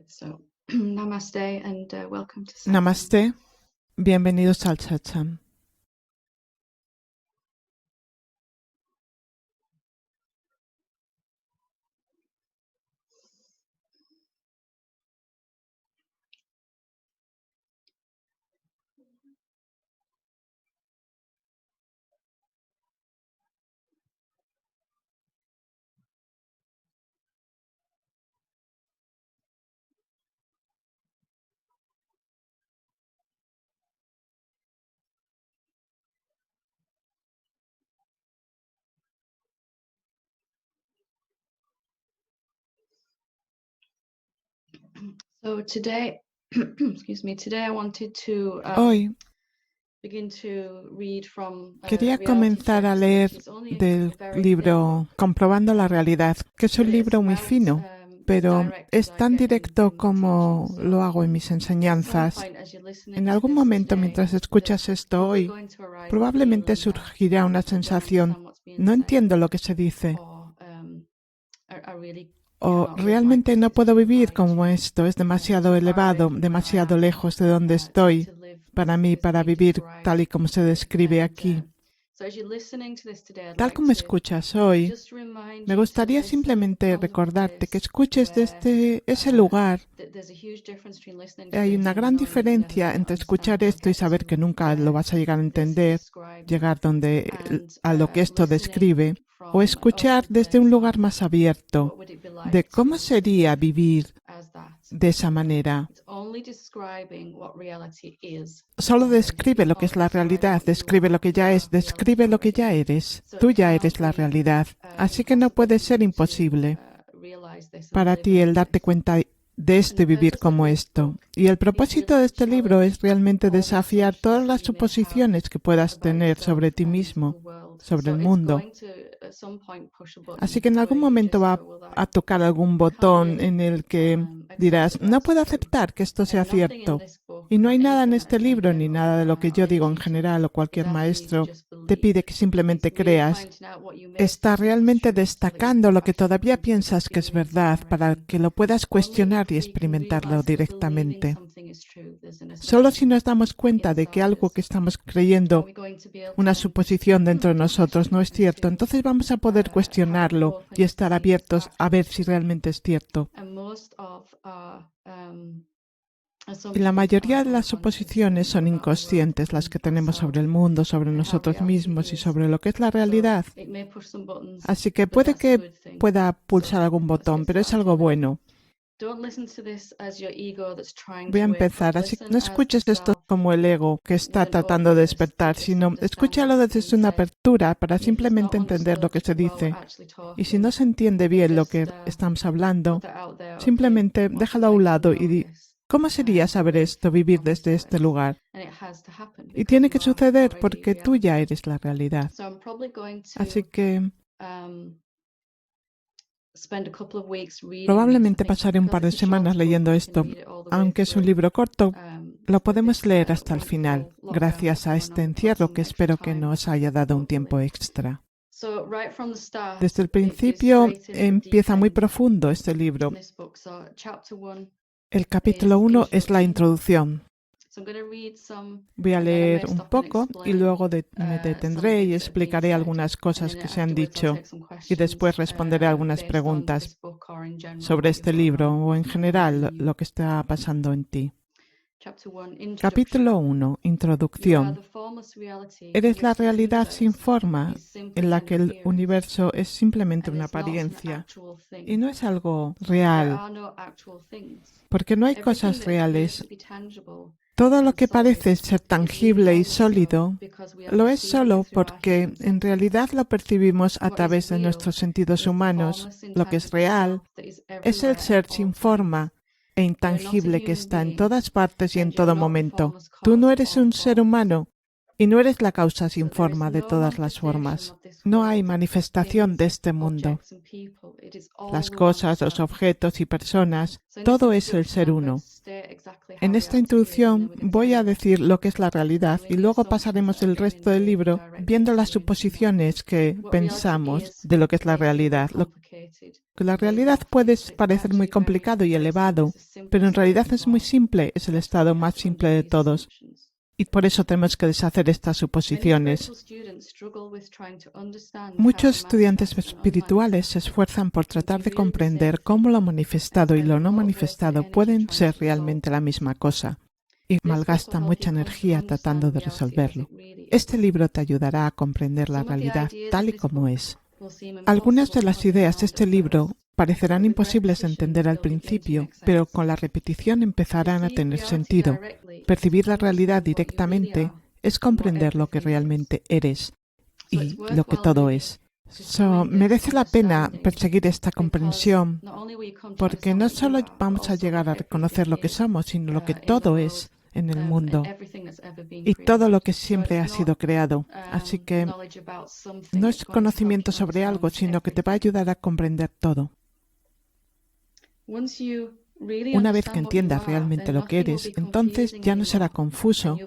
So, namaste and welcome to Satsang. Namaste, bienvenidos al Satsang. So today, today I wanted to Hoy begin to read from quería Reality comenzar a Text. leer It's only del very thin, libro Comprobando la Realidad, que es un but libro muy it's fino, as pero direct es as I tan get directo in my como teaching. lo hago en mis At some enseñanzas. point, as you're listening En to algún this momento, today, mientras there's escuchas esto probably hoy, going to arise a probablemente feeling that surgirá una I don't sensación, understand what's being no said, entiendo lo que se dice, or I really o cannot live like realmente this, no it's puedo too vivir high como to esto, es demasiado too far away elevado, from where I demasiado am lejos de donde estoy to live para as mí, is para being vivir described. tal y como se describe And aquí. so as you're listening to this today, I'd Tal like como to escuchas hoy, just remind me you to gustaría listen simplemente from the recordarte que place escuches where desde ese lugar. there's a huge difference between listening to Hay this una and gran knowing that you're never diferencia going to entre understand escuchar or esto y get saber que to nunca lo where vas a llegar a this entender, describes, llegar and a lo que esto listening describe, o from an escuchar open desde un place lugar of más abierto what would it be de like cómo to sería live vivir as that. de esa manera. It's only describing what reality is Solo already, describe lo que es la or describing realidad, what you describe are. lo que ya You es, are describe reality lo que ya already. eres. So Tú it ya cannot eres la be realidad. Así que no impossible puede for you ser to imposible realize this and para live ti in el darte this. cuenta de And the vivir purpose of como this esto. book Y el is propósito really de to este libro es challenge realmente all the desafiar todas assumptions las that you may have suposiciones que puedas about tener yourself sobre ti and mismo, the world. sobre So el it's mundo. going to at some point push a Así button que en algún where you momento just va go, well, a tocar algún I can't botón really en el que accept dirás, that no that's puedo true. aceptar que esto sea And nothing in cierto. this book, Y no or hay nada en anything that este I say libro, here ni or nada de lo que yo any digo en teacher, general o is cualquier asking you to maestro, just te believe. pide que simplemente It's really creas. pointing out what you may Está still think is realmente true so that you can destacando lo que question todavía and piensas que es experience it verdad para directly. que lo puedas Only cuestionar if y we can experimentarlo realize that believing directamente. something is true, there's an Solo si assumption nos damos cuenta de que inside algo us, que estamos are creyendo, we going to be able una to suposición dentro de nosotros, no es question and cierto, to entonces vamos a poder have cuestionarlo y openness to estar see if it's abiertos a actually ver si true. realmente es cierto. And most of our Y la assumptions mayoría are de las unconscious suposiciones son about the world inconscientes, las and que tenemos sobre ourselves el mundo, sobre and how nosotros reality mismos y is. sobre lo que es la So realidad. it may push some buttons, Así que but puede that's a que good thing. pueda pulsar So algún let's botón, get pero es algo started. bueno. Don't listen to this as your ego that's trying Voy a to wake up. empezar, así que Listen no as escuches esto self como el ego que está with an tratando de openness to despertar, just sino understand escúchalo what's being desde una said. apertura para And if it's not simplemente entender lo que se understood while we're dice. actually Y si no talking, se entiende then bien lo just que estamos hablando, put that out there. Okay, simplemente what's it déjalo a un like to lado y know di, this? ¿cómo sería To saber live esto, vivir from this desde este place? lugar? And it has to happen Y because tiene you que are suceder already porque tú ya reality. eres la realidad. So I'm probably going Así to que spend a couple of weeks reading this. I probablemente think pasaré un because par de it's a short semanas book, leyendo we can esto. read it all the way Aunque es un through. libro corto, lo With podemos this leer hasta el final, wonderful lockdown gracias that's a going este on. We've got encierro some que extra espero que time, nos haya dado un tiempo hopefully. extra. So right from the start, Desde el it is principio straight in at the deep empieza muy end profundo este in libro. this book. So chapter 1 El capítulo is 1 es la introduction. introducción. So I'm going to read some, Voy a and then I may leer un stop and poco y explain luego me some detendré y bits that have been explicaré said, algunas and cosas then que se han afterwards I'll dicho take some y questions después responderé algunas based on preguntas this book or in general sobre what you've este got libro on o en general lo que está pasando en ti. Chapter 1, Introduction. Capítulo 1. You are Introducción. the formless reality in Eres la which the realidad sin universe forma is simply en la an que el appearance universo es simplemente and una is not an apariencia actual thing. y no es algo There real, are no actual things. porque no hay Everything cosas that appears reales. to be tangible Todo lo and que solid parece ser is really tangible y only so sólido because we are lo es perceiving solo it through our porque human en senses. realidad lo percibimos a What is través de real nuestros sentidos is the humanos. formless, Lo que es intangible real self that is es el everywhere ser at sin all forma times. e You are not a intangible que human está en being todas partes y en and you're todo not the momento. formless Tú no cause eres of all un ser forms. humano y no eres la causa sin So there is forma de no todas las manifestation formas. of this No hay world, manifestación things, de este mundo. objects and people. It is Las all one cosas, los self. objetos y personas, So in this todo es el introduction, ser I'm going to uno. state exactly En how esta reality is, and then introducción we're going to voy a see decir lo que es la realidad y the luego assumptions that pasaremos are el getting resto del libro directed viendo las to you. suposiciones que What reality pensamos is de lo que es la makes it realidad. complicated. que la realidad puede parecer muy complicado y elevado, pero en realidad es muy simple, es el estado más simple de todos. Y por eso tenemos que deshacer estas suposiciones. Muchos estudiantes espirituales se esfuerzan por tratar de comprender cómo lo manifestado y lo no manifestado pueden ser realmente la misma cosa, y malgastan mucha energía tratando de resolverlo. Este libro te ayudará a comprender la realidad tal y como es. Algunas de las ideas de este libro parecerán imposibles de entender al principio, pero con la repetición empezarán a tener sentido. Percibir la realidad directamente es comprender lo que realmente eres y lo que todo es. Merece la pena perseguir esta comprensión, porque no solo vamos a llegar a reconocer lo que somos, sino lo que todo es en el mundo y todo lo que siempre ha sido creado. Así que no es conocimiento sobre algo, sino que te va a ayudar a comprender todo. Una vez que entiendas realmente lo que eres, entonces ya no será confuso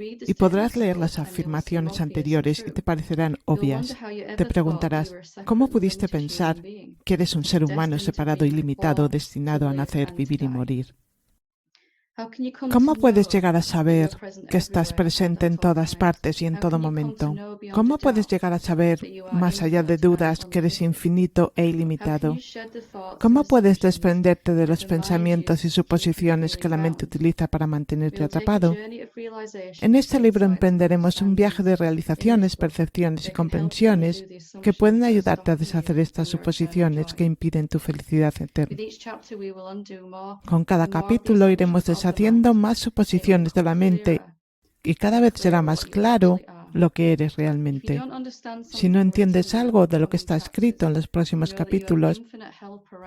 y podrás leer las afirmaciones anteriores y te parecerán obvias. Te preguntarás, ¿cómo pudiste pensar que eres un ser humano separado y limitado, destinado a nacer, vivir y morir? ¿Cómo puedes llegar a saber que estás presente en todas partes y en todo momento? ¿Cómo puedes llegar a saber, más allá de dudas, que eres infinito e ilimitado? ¿Cómo puedes desprenderte de los pensamientos y suposiciones que la mente utiliza para mantenerte atrapado? En este libro emprenderemos un viaje de realizaciones, percepciones y comprensiones que pueden ayudarte a deshacer estas suposiciones que impiden tu felicidad eterna. Con cada capítulo iremos deshaciendo más suposiciones de la mente y cada vez será más claro lo que eres realmente. Si no entiendes algo de lo que está escrito en los próximos capítulos,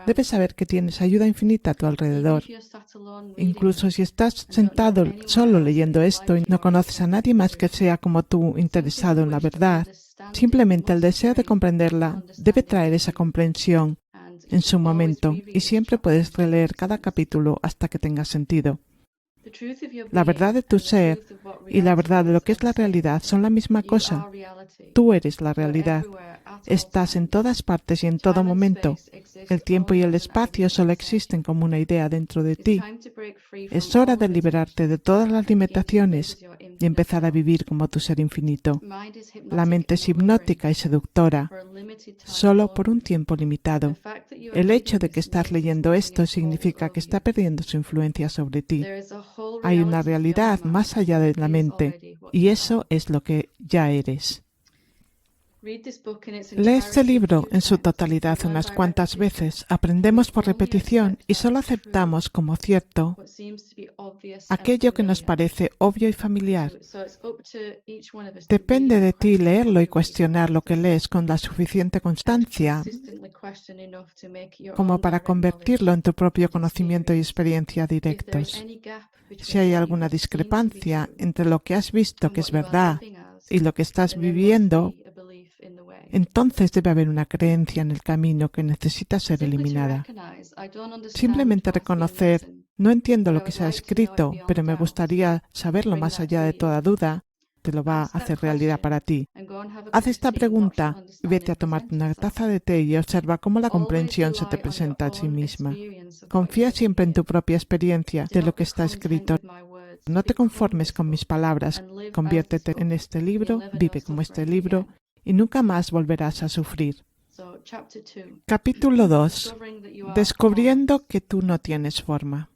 debes saber que tienes ayuda infinita a tu alrededor. Incluso si estás sentado solo leyendo esto y no conoces a nadie más que sea como tú interesado en la verdad, simplemente el deseo de comprenderla debe traer esa comprensión en su momento y siempre puedes releer cada capítulo hasta que tenga sentido. La verdad de tu ser y la verdad de lo que es la realidad son la misma cosa. Tú eres la realidad. Estás en todas partes y en todo momento. El tiempo y el espacio solo existen como una idea dentro de ti. Es hora de liberarte de todas las limitaciones y empezar a vivir como tu ser infinito. La mente es hipnótica y seductora, solo por un tiempo limitado. El hecho de que estás leyendo esto significa que está perdiendo su influencia sobre ti. Hay una realidad más allá de la mente, y eso es lo que ya eres. Lee este libro en su totalidad unas cuantas veces, aprendemos por repetición y solo aceptamos como cierto aquello que nos parece obvio y familiar. Depende de ti leerlo y cuestionar lo que lees con la suficiente constancia como para convertirlo en tu propio conocimiento y experiencia directos. Si hay alguna discrepancia entre lo que has visto que es verdad y lo que estás viviendo, entonces debe haber una creencia en el camino que necesita ser eliminada. Simplemente reconocer, no entiendo lo que se ha escrito, pero me gustaría saberlo más allá de toda duda, te lo va a hacer realidad para ti. Haz esta pregunta y vete a tomarte una taza de té y observa cómo la comprensión se te presenta a sí misma. Confía siempre en tu propia experiencia de lo que está escrito. No te conformes con mis palabras, conviértete en este libro, vive como este libro, y nunca más volverás a sufrir. Capítulo 2. Descubriendo que tú no tienes forma.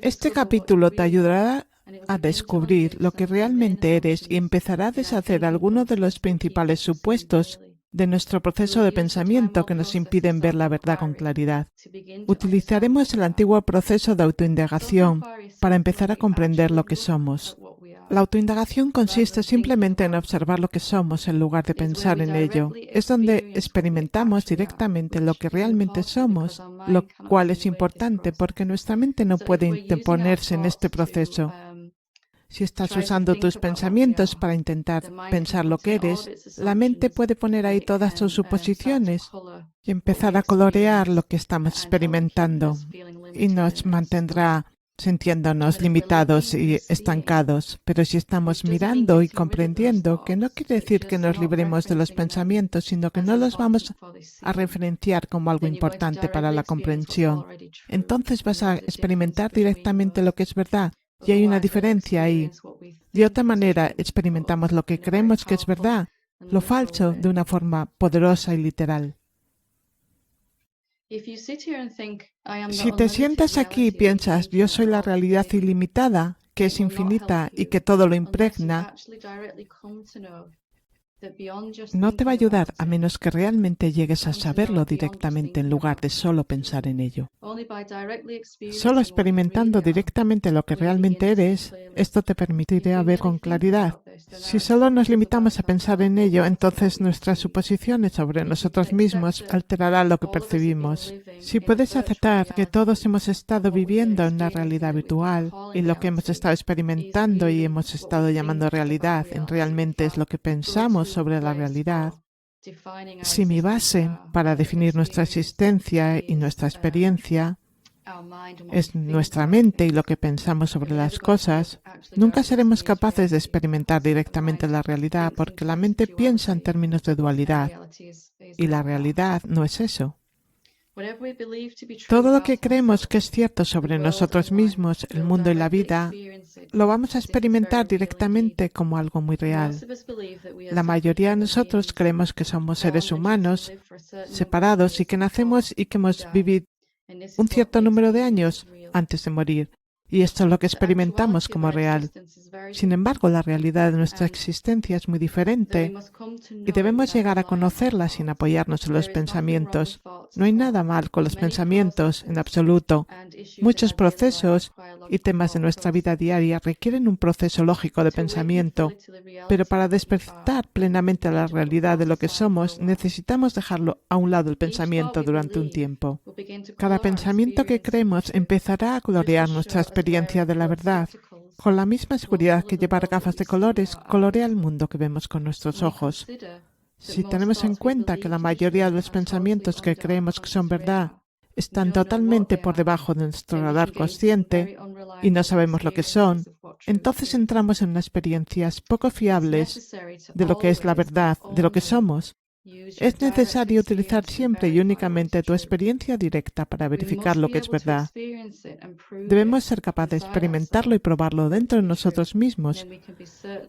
Este capítulo te ayudará a descubrir lo que realmente eres y empezará a deshacer algunos de los principales supuestos de nuestro proceso de pensamiento que nos impiden ver la verdad con claridad. Utilizaremos el antiguo proceso de autoindagación para empezar a comprender lo que somos. La autoindagación consiste simplemente en observar lo que somos en lugar de pensar en ello. Es donde experimentamos directamente lo que realmente somos, lo cual es importante porque nuestra mente no puede interponerse en este proceso. Si estás usando tus pensamientos para intentar pensar lo que eres, la mente puede poner ahí todas sus suposiciones y empezar a colorear lo que estamos experimentando y nos mantendrá sintiéndonos limitados y estancados, pero si estamos mirando y comprendiendo, que no quiere decir que nos libremos de los pensamientos, sino que no los vamos a referenciar como algo importante para la comprensión, entonces vas a experimentar directamente lo que es verdad. Y hay una diferencia ahí. De otra manera, experimentamos lo que creemos que es verdad, lo falso, de una forma poderosa y literal. Si te sientas aquí y piensas, yo soy la realidad ilimitada, que es infinita y que todo lo impregna, no te va a ayudar a menos que realmente llegues a saberlo directamente en lugar de solo pensar en ello. Solo experimentando directamente lo que realmente eres, esto te permitirá ver con claridad. Si solo nos limitamos a pensar en ello, entonces nuestras suposiciones sobre nosotros mismos alterarán lo que percibimos. Si puedes aceptar que todos hemos estado viviendo en una realidad virtual y lo que hemos estado experimentando y hemos estado llamando realidad realmente es lo que pensamos sobre la realidad, si mi base para definir nuestra existencia y nuestra experiencia es nuestra mente y lo que pensamos sobre las cosas, nunca seremos capaces de experimentar directamente la realidad porque la mente piensa en términos de dualidad y la realidad no es eso. Todo lo que creemos que es cierto sobre nosotros mismos, el mundo y la vida, lo vamos a experimentar directamente como algo muy real. La mayoría de nosotros creemos que somos seres humanos, separados y que nacemos y que hemos vivido un cierto número de años antes de morir. Y esto es lo que experimentamos como real. Sin embargo, la realidad de nuestra existencia es muy diferente y debemos llegar a conocerla sin apoyarnos en los pensamientos. No hay nada mal con los pensamientos, en absoluto. Muchos procesos y temas de nuestra vida diaria requieren un proceso lógico de pensamiento, pero para despertar plenamente a la realidad de lo que somos, necesitamos dejarlo a un lado el pensamiento durante un tiempo. Cada pensamiento que creemos empezará a colorear nuestra experiencia de la verdad. Con la misma seguridad que llevar gafas de colores colorea el mundo que vemos con nuestros ojos. Si tenemos en cuenta que la mayoría de los pensamientos que creemos que son verdad están totalmente por debajo de nuestro radar consciente y no sabemos lo que son, entonces entramos en unas experiencias poco fiables de lo que es la verdad, de lo que somos. Es necesario utilizar siempre y únicamente tu experiencia directa para verificar lo que es verdad. Debemos ser capaces de experimentarlo y probarlo dentro de nosotros mismos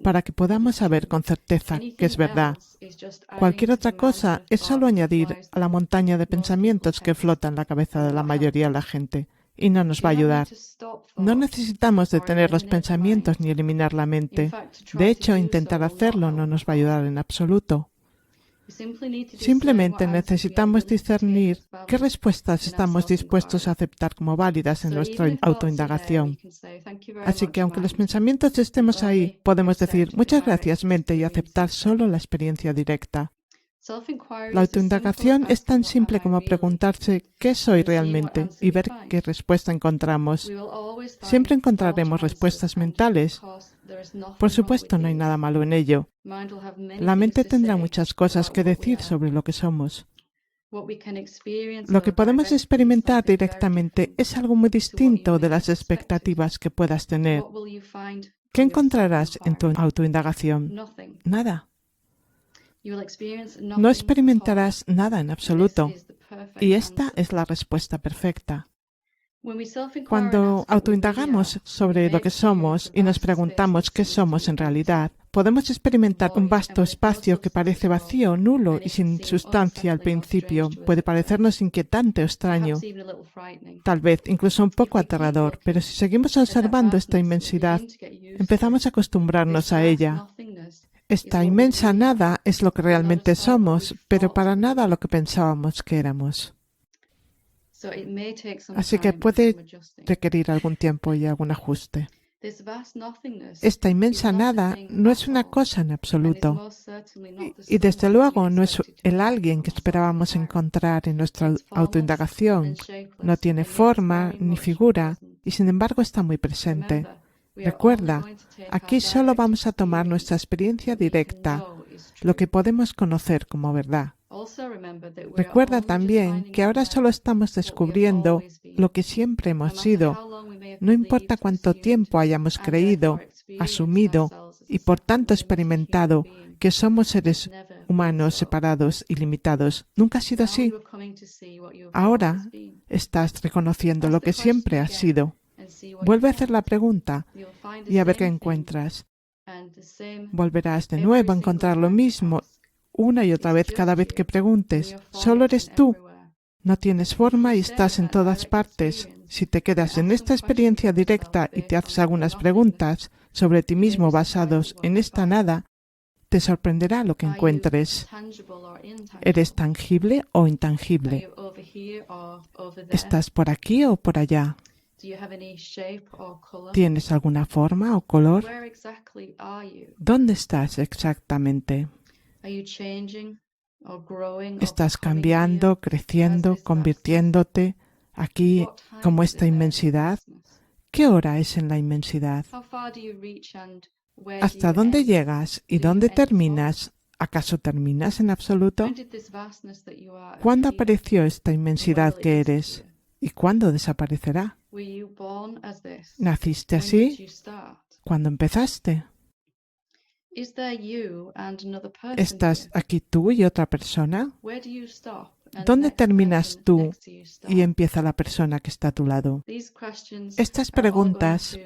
para que podamos saber con certeza que es verdad. Cualquier otra cosa es solo añadir a la montaña de pensamientos que flota en la cabeza de la mayoría de la gente y no nos va a ayudar. No necesitamos detener los pensamientos ni eliminar la mente. De hecho, intentar hacerlo no nos va a ayudar en absoluto. Simplemente necesitamos discernir qué respuestas estamos dispuestos a aceptar como válidas en nuestra autoindagación. Así que aunque los pensamientos estemos ahí, podemos decir muchas gracias mente y aceptar solo la experiencia directa. La autoindagación es tan simple como preguntarse qué soy realmente y ver qué respuesta encontramos. Siempre encontraremos respuestas mentales. Por supuesto, no hay nada malo en ello. La mente tendrá muchas cosas que decir sobre lo que somos. Lo que podemos experimentar directamente es algo muy distinto de las expectativas que puedas tener. ¿Qué encontrarás en tu autoindagación? Nada. No experimentarás nada en absoluto. Y esta es la respuesta perfecta. Cuando autoindagamos sobre lo que somos y nos preguntamos qué somos en realidad, podemos experimentar un vasto espacio que parece vacío, nulo y sin sustancia al principio. Puede parecernos inquietante o extraño, tal vez incluso un poco aterrador, pero si seguimos observando esta inmensidad, empezamos a acostumbrarnos a ella. Esta inmensa nada es lo que realmente somos, pero para nada lo que pensábamos que éramos. Así que puede requerir algún tiempo y algún ajuste. Esta inmensa nada no es una cosa en absoluto. Y desde luego no es el alguien que esperábamos encontrar en nuestra autoindagación. No tiene forma ni figura y sin embargo está muy presente. Recuerda, aquí solo vamos a tomar nuestra experiencia directa, lo que podemos conocer como verdad. Recuerda también que ahora solo estamos descubriendo lo que siempre hemos sido, No importa cuánto tiempo hayamos creído, asumido y por tanto experimentado que somos seres humanos separados y limitados. Nunca ha sido así. Ahora estás reconociendo lo que siempre has sido. Vuelve a hacer la pregunta y a ver qué encuentras. Volverás de nuevo a encontrar lo mismo una y otra vez cada vez que preguntes. Solo eres tú. No tienes forma y estás en todas partes. Si te quedas en esta experiencia directa y te haces algunas preguntas sobre ti mismo basados en esta nada, te sorprenderá lo que encuentres. ¿Eres tangible o intangible? ¿Estás por aquí o por allá? ¿Tienes alguna forma o color? ¿Dónde estás exactamente? ¿Estás cambiando, creciendo, convirtiéndote aquí como esta inmensidad? ¿Qué hora es en la inmensidad? ¿Hasta dónde llegas y dónde terminas? ¿Acaso terminas en absoluto? ¿Cuándo apareció esta inmensidad que eres? ¿Y cuándo desaparecerá? ¿Naciste así? ¿Cuándo empezaste? ¿Estás aquí tú y otra persona? ¿Dónde terminas tú y empieza la persona que está a tu lado? Estas preguntas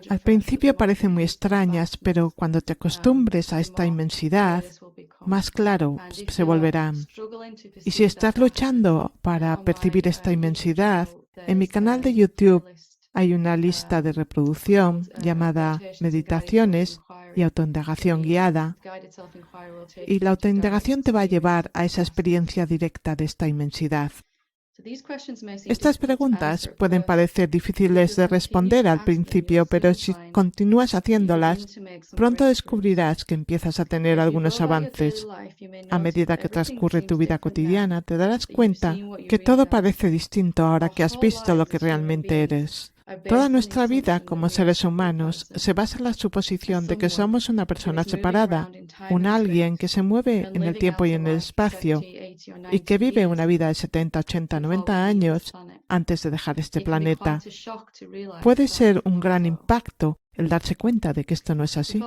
al principio parecen muy extrañas, pero cuando te acostumbres a esta inmensidad, más claro se volverán. Y si estás luchando para percibir esta inmensidad, en mi canal de YouTube hay una lista de reproducción llamada Meditaciones y Autoindagación Guiada, y la autoindagación te va a llevar a esa experiencia directa de esta inmensidad. Estas preguntas pueden parecer difíciles de responder al principio, pero si continúas haciéndolas, pronto descubrirás que empiezas a tener algunos avances. A medida que transcurre tu vida cotidiana, te darás cuenta que todo parece distinto ahora que has visto lo que realmente eres. Toda nuestra vida como seres humanos se basa en la suposición de que somos una persona separada, un alguien que se mueve en el tiempo y en el espacio y que vive una vida de 70, 80, 90 años antes de dejar este planeta. Puede ser un gran impacto el darse cuenta de que esto no es así.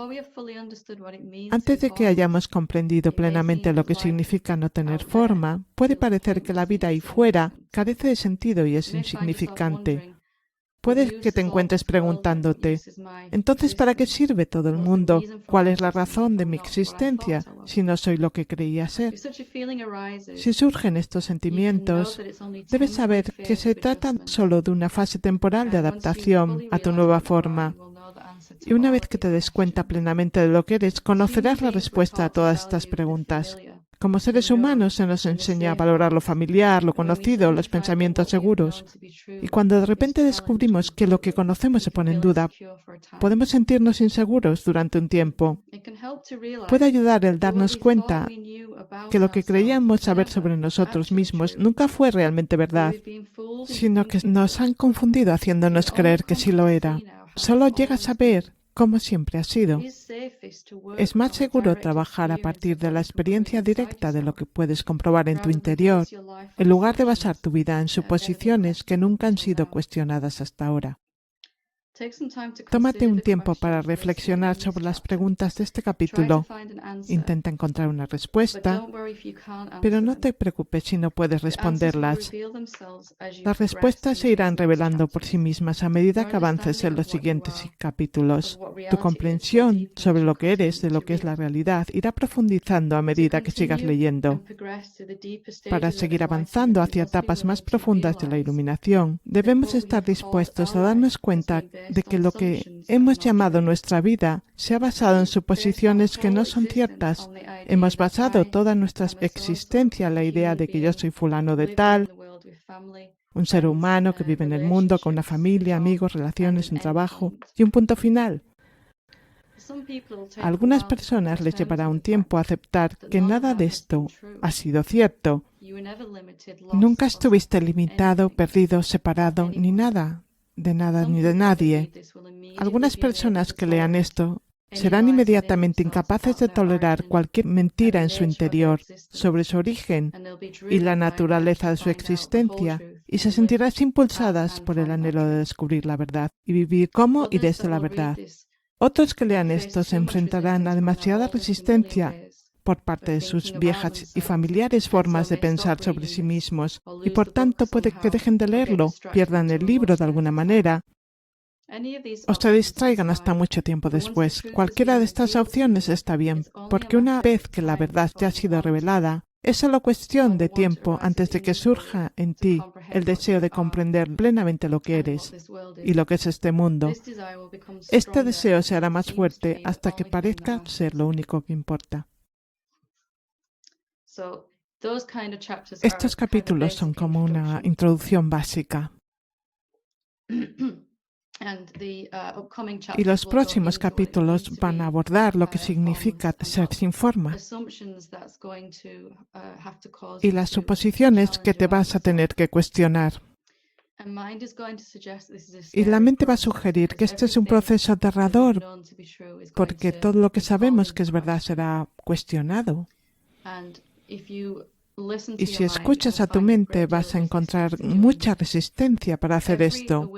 Antes de que hayamos comprendido plenamente lo que significa no tener forma, puede parecer que la vida ahí fuera carece de sentido y es insignificante. Puede que te encuentres preguntándote, entonces, ¿para qué sirve todo el mundo? ¿Cuál es la razón de mi existencia si no soy lo que creía ser? Si surgen estos sentimientos, debes saber que se trata solo de una fase temporal de adaptación a tu nueva forma. Y una vez que te des cuenta plenamente de lo que eres, conocerás la respuesta a todas estas preguntas. Como seres humanos se nos enseña a valorar lo familiar, lo conocido, los pensamientos seguros. Y cuando de repente descubrimos que lo que conocemos se pone en duda, podemos sentirnos inseguros durante un tiempo. Puede ayudar el darnos cuenta que lo que creíamos saber sobre nosotros mismos nunca fue realmente verdad, sino que nos han confundido haciéndonos creer que sí lo era. Solo llegas a ver cómo siempre ha sido. Es más seguro trabajar a partir de la experiencia directa de lo que puedes comprobar en tu interior, en lugar de basar tu vida en suposiciones que nunca han sido cuestionadas hasta ahora. Tómate un tiempo para reflexionar sobre las preguntas de este capítulo. Intenta encontrar una respuesta, pero no te preocupes si no puedes responderlas. Las respuestas se irán revelando por sí mismas a medida que avances en los siguientes capítulos. Tu comprensión sobre lo que eres, de lo que es la realidad, irá profundizando a medida que sigas leyendo. Para seguir avanzando hacia etapas más profundas de la iluminación, debemos estar dispuestos a darnos cuenta de que lo que hemos llamado nuestra vida se ha basado en suposiciones que no son ciertas. Hemos basado toda nuestra existencia en la idea de que yo soy fulano de tal, un ser humano que vive en el mundo con una familia, amigos, relaciones, un trabajo y un punto final. A algunas personas les llevará un tiempo aceptar que nada de esto ha sido cierto. Nunca estuviste limitado, perdido, separado, ni nada. De nada ni de nadie. Algunas personas que lean esto serán inmediatamente incapaces de tolerar cualquier mentira en su interior sobre su origen y la naturaleza de su existencia, y se sentirán impulsadas por el anhelo de descubrir la verdad y vivir como y desde la verdad. Otros que lean esto se enfrentarán a demasiada resistencia por parte de sus viejas y familiares formas de pensar sobre sí mismos y por tanto puede que dejen de leerlo, pierdan el libro de alguna manera o se distraigan hasta mucho tiempo después. Cualquiera de estas opciones está bien, porque una vez que la verdad ya ha sido revelada, es solo cuestión de tiempo antes de que surja en ti el deseo de comprender plenamente lo que eres y lo que es este mundo. Este deseo se hará más fuerte hasta que parezca ser lo único que importa. Estos capítulos son como una introducción básica. Y los próximos capítulos van a abordar lo que significa ser sin forma y las suposiciones que te vas a tener que cuestionar. Y la mente va a sugerir que este es un proceso aterrador porque todo lo que sabemos que es verdad será cuestionado. Y si escuchas a tu mente vas a encontrar mucha resistencia para hacer esto.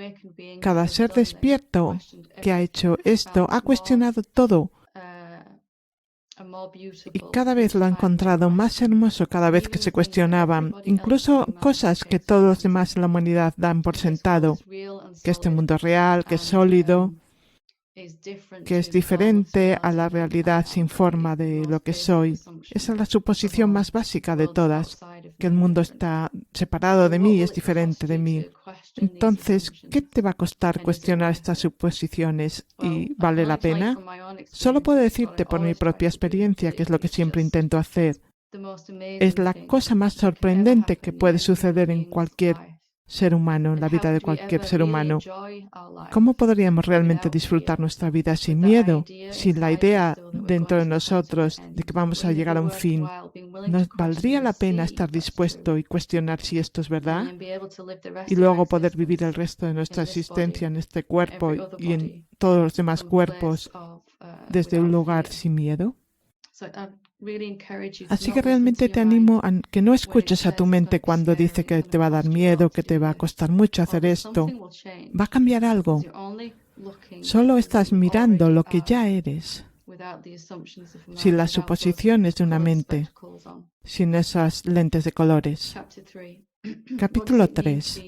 Cada ser despierto que ha hecho esto ha cuestionado todo y cada vez lo ha encontrado más hermoso cada vez que se cuestionaban, incluso cosas que todos los demás en la humanidad dan por sentado, que este mundo es real, que es sólido, que es diferente a la realidad sin forma de lo que soy. Esa es la suposición más básica de todas, que el mundo está separado de mí y es diferente de mí. Entonces, ¿qué te va a costar cuestionar estas suposiciones y vale la pena? Solo puedo decirte por mi propia experiencia, que es lo que siempre intento hacer. Es la cosa más sorprendente que puede suceder en cualquier ser humano, en la vida de cualquier ser humano. ¿Cómo podríamos realmente disfrutar nuestra vida sin miedo, sin la idea dentro de nosotros de que vamos a llegar a un fin? ¿Nos valdría la pena estar dispuesto y cuestionar si esto es verdad? Y luego poder vivir el resto de nuestra existencia en este cuerpo y en todos los demás cuerpos desde un lugar sin miedo. Así que realmente te animo a que no escuches a tu mente cuando dice que te va a dar miedo, que te va a costar mucho hacer esto. Va a cambiar algo. Solo estás mirando lo que ya eres, sin las suposiciones de una mente, sin esas lentes de colores. Capítulo 3.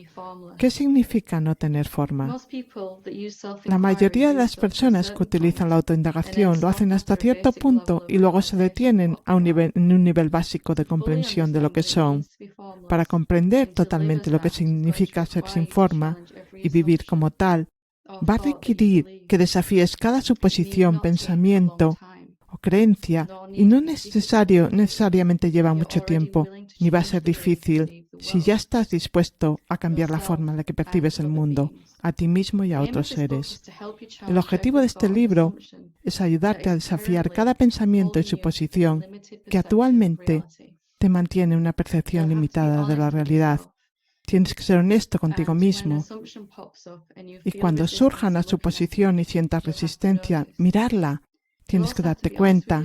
¿Qué significa no tener forma? La mayoría de las personas que utilizan la autoindagación lo hacen hasta cierto punto y luego se detienen en un nivel básico de comprensión de lo que son. Para comprender totalmente lo que significa ser sin forma y vivir como tal, va a requerir que desafíes cada suposición, pensamiento o creencia y no necesariamente lleva mucho tiempo ni va a ser difícil si ya estás dispuesto a cambiar la forma en la que percibes el mundo, a ti mismo y a otros seres. El objetivo de este libro es ayudarte a desafiar cada pensamiento y suposición que actualmente te mantiene una percepción limitada de la realidad. Tienes que ser honesto contigo mismo. Y cuando surja una suposición y sientas resistencia, mirarla. Tienes que darte cuenta.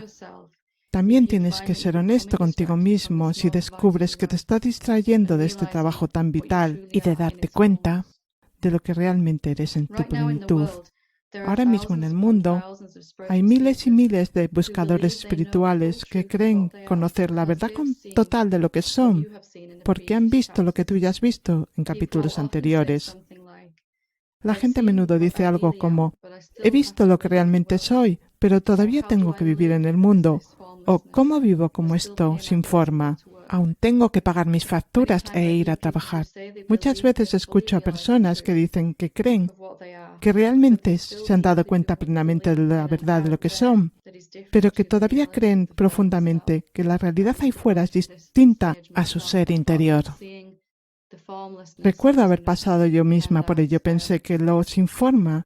También tienes que ser honesto contigo mismo si descubres que te está distrayendo de este trabajo tan vital y de darte cuenta de lo que realmente eres en tu plenitud. Ahora mismo en el mundo hay miles y miles de buscadores espirituales que creen conocer la verdad total de lo que son, porque han visto lo que tú ya has visto en capítulos anteriores. La gente a menudo dice algo como, he visto lo que realmente soy, pero todavía tengo que vivir en el mundo. O, ¿cómo vivo como esto, sin forma? Aún tengo que pagar mis facturas e ir a trabajar. Muchas veces escucho a personas que dicen que creen que realmente se han dado cuenta plenamente de la verdad de lo que son, pero que todavía creen profundamente que la realidad ahí fuera es distinta a su ser interior. Recuerdo haber pasado yo misma por ello. Pensé que lo sin forma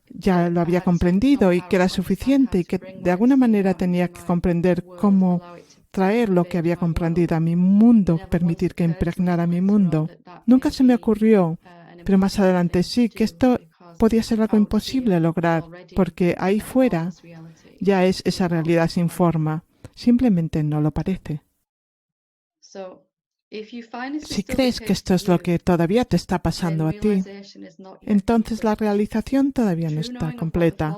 ya lo había comprendido y que era suficiente y que de alguna manera tenía que comprender cómo traer lo que había comprendido a mi mundo, permitir que impregnara mi mundo. Nunca se me ocurrió, pero más adelante sí, que esto podía ser algo imposible lograr, porque ahí fuera ya es esa realidad sin forma. Simplemente no lo parece. Si crees que esto es lo que todavía te está pasando a ti, entonces la realización todavía no está completa.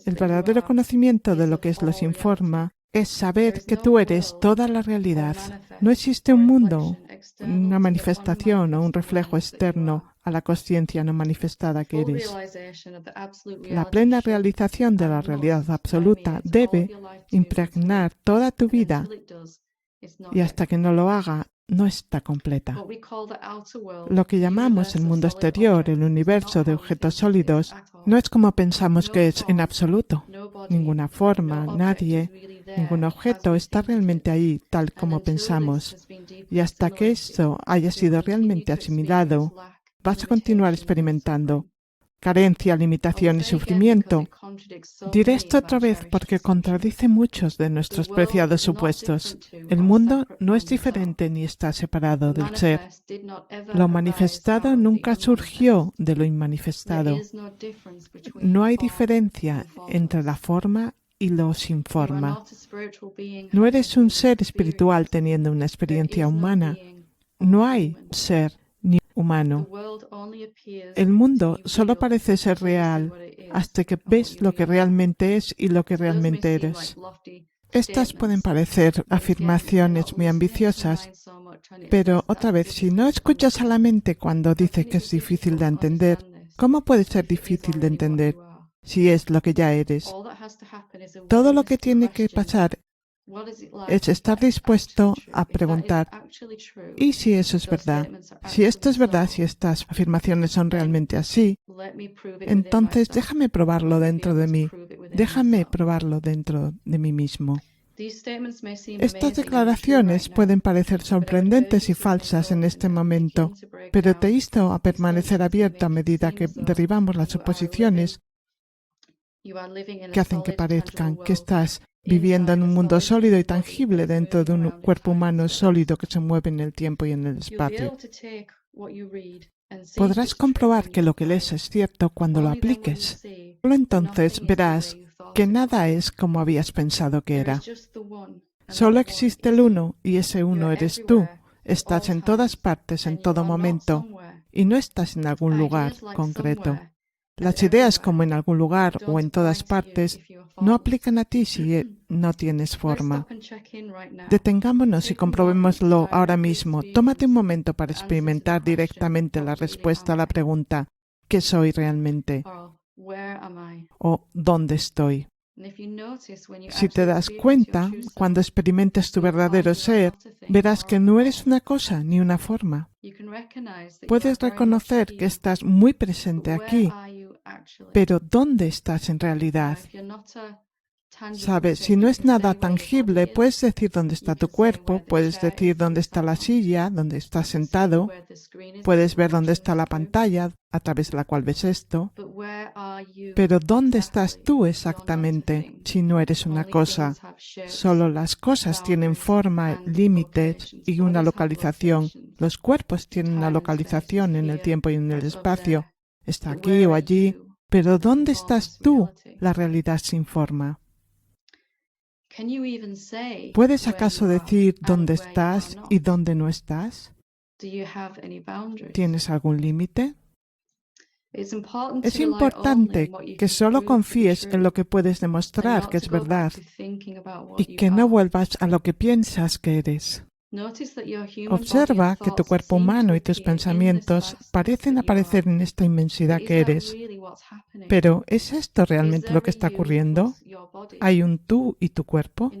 El verdadero conocimiento de lo que es lo sin forma es saber que tú eres toda la realidad. No existe un mundo, una manifestación o un reflejo externo a la consciencia no manifestada que eres. La plena realización de la realidad absoluta debe impregnar toda tu vida y hasta que no lo haga, no está completa. Lo que llamamos el mundo exterior, el universo de objetos sólidos, no es como pensamos que es en absoluto. Ninguna forma, nadie, ningún objeto está realmente ahí tal como pensamos. Y hasta que esto haya sido realmente asimilado, vas a continuar experimentando carencia, limitación y sufrimiento. Diré esto otra vez porque contradice muchos de nuestros preciados supuestos. El mundo no es diferente ni está separado del ser. Lo manifestado nunca surgió de lo inmanifestado. No hay diferencia entre la forma y lo sin forma. No eres un ser espiritual teniendo una experiencia humana. No hay ser ni humano. El mundo solo parece ser real hasta que ves lo que realmente es y lo que realmente eres. Estas pueden parecer afirmaciones muy ambiciosas, pero otra vez, si no escuchas a la mente cuando dice que es difícil de entender, ¿cómo puede ser difícil de entender si es lo que ya eres? Todo lo que tiene que pasar es estar dispuesto a preguntar, ¿y si eso es verdad? Si esto es verdad, si estas afirmaciones son realmente así, entonces déjame probarlo dentro de mí, déjame probarlo dentro de mí mismo. Estas declaraciones pueden parecer sorprendentes y falsas en este momento, pero te insto a permanecer abierto a medida que derribamos las suposiciones que hacen que parezcan que estás viviendo en un mundo sólido y tangible dentro de un cuerpo humano sólido que se mueve en el tiempo y en el espacio. Podrás comprobar que lo que lees es cierto cuando lo apliques. Solo entonces verás que nada es como habías pensado que era. Solo existe el uno y ese uno eres tú. Estás en todas partes, en todo momento, y no estás en algún lugar concreto. Las ideas como en algún lugar o en todas partes no aplican a ti si no tienes forma. Detengámonos y comprobémoslo ahora mismo. Tómate un momento para experimentar directamente la respuesta a la pregunta ¿qué soy realmente? O ¿dónde estoy? Si te das cuenta, cuando experimentes tu verdadero ser, verás que no eres una cosa ni una forma. Puedes reconocer que estás muy presente aquí, pero ¿dónde estás en realidad? ¿Sabes? Si no es nada tangible, puedes decir dónde está tu cuerpo, puedes decir dónde está la silla, dónde estás sentado, puedes ver dónde está la pantalla a través de la cual ves esto, pero ¿dónde estás tú exactamente si no eres una cosa? Solo las cosas tienen forma, límites y una localización. Los cuerpos tienen una localización en el tiempo y en el espacio. Está aquí o allí, pero ¿dónde estás tú, la realidad sin forma? ¿Puedes acaso decir dónde estás y dónde no estás? ¿Tienes algún límite? Es importante que solo confíes en lo que puedes demostrar que es verdad y que no vuelvas a lo que piensas que eres. Observa que tu cuerpo humano y tus pensamientos parecen aparecer en esta inmensidad que eres. Pero, ¿es esto realmente lo que está ocurriendo? ¿Hay un tú y tu cuerpo?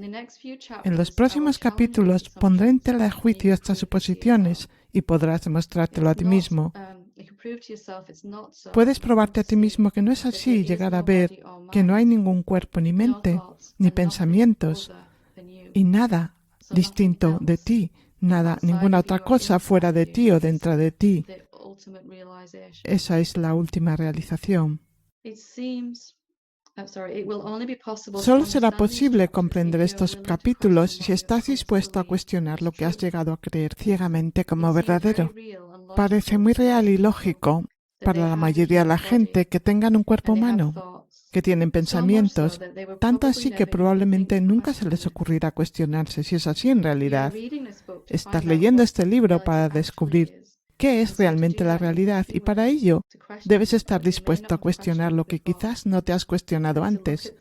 En los próximos capítulos pondré en tela de juicio estas suposiciones y podrás demostrártelo a ti mismo. Puedes probarte a ti mismo que no es así y llegar a ver que no hay ningún cuerpo ni mente, ni pensamientos, y nada distinto de ti, nada, ninguna otra cosa fuera de ti o dentro de ti. Esa es la última realización. Solo será posible comprender estos capítulos si estás dispuesto a cuestionar lo que has llegado a creer ciegamente como verdadero. Parece muy real y lógico para la mayoría de la gente que tengan un cuerpo humano que tienen pensamientos, tanto así que probablemente nunca se les ocurrirá cuestionarse si es así en realidad. Estás leyendo este libro para descubrir qué es realmente la realidad y para ello debes estar dispuesto a cuestionar lo que quizás no te has cuestionado antes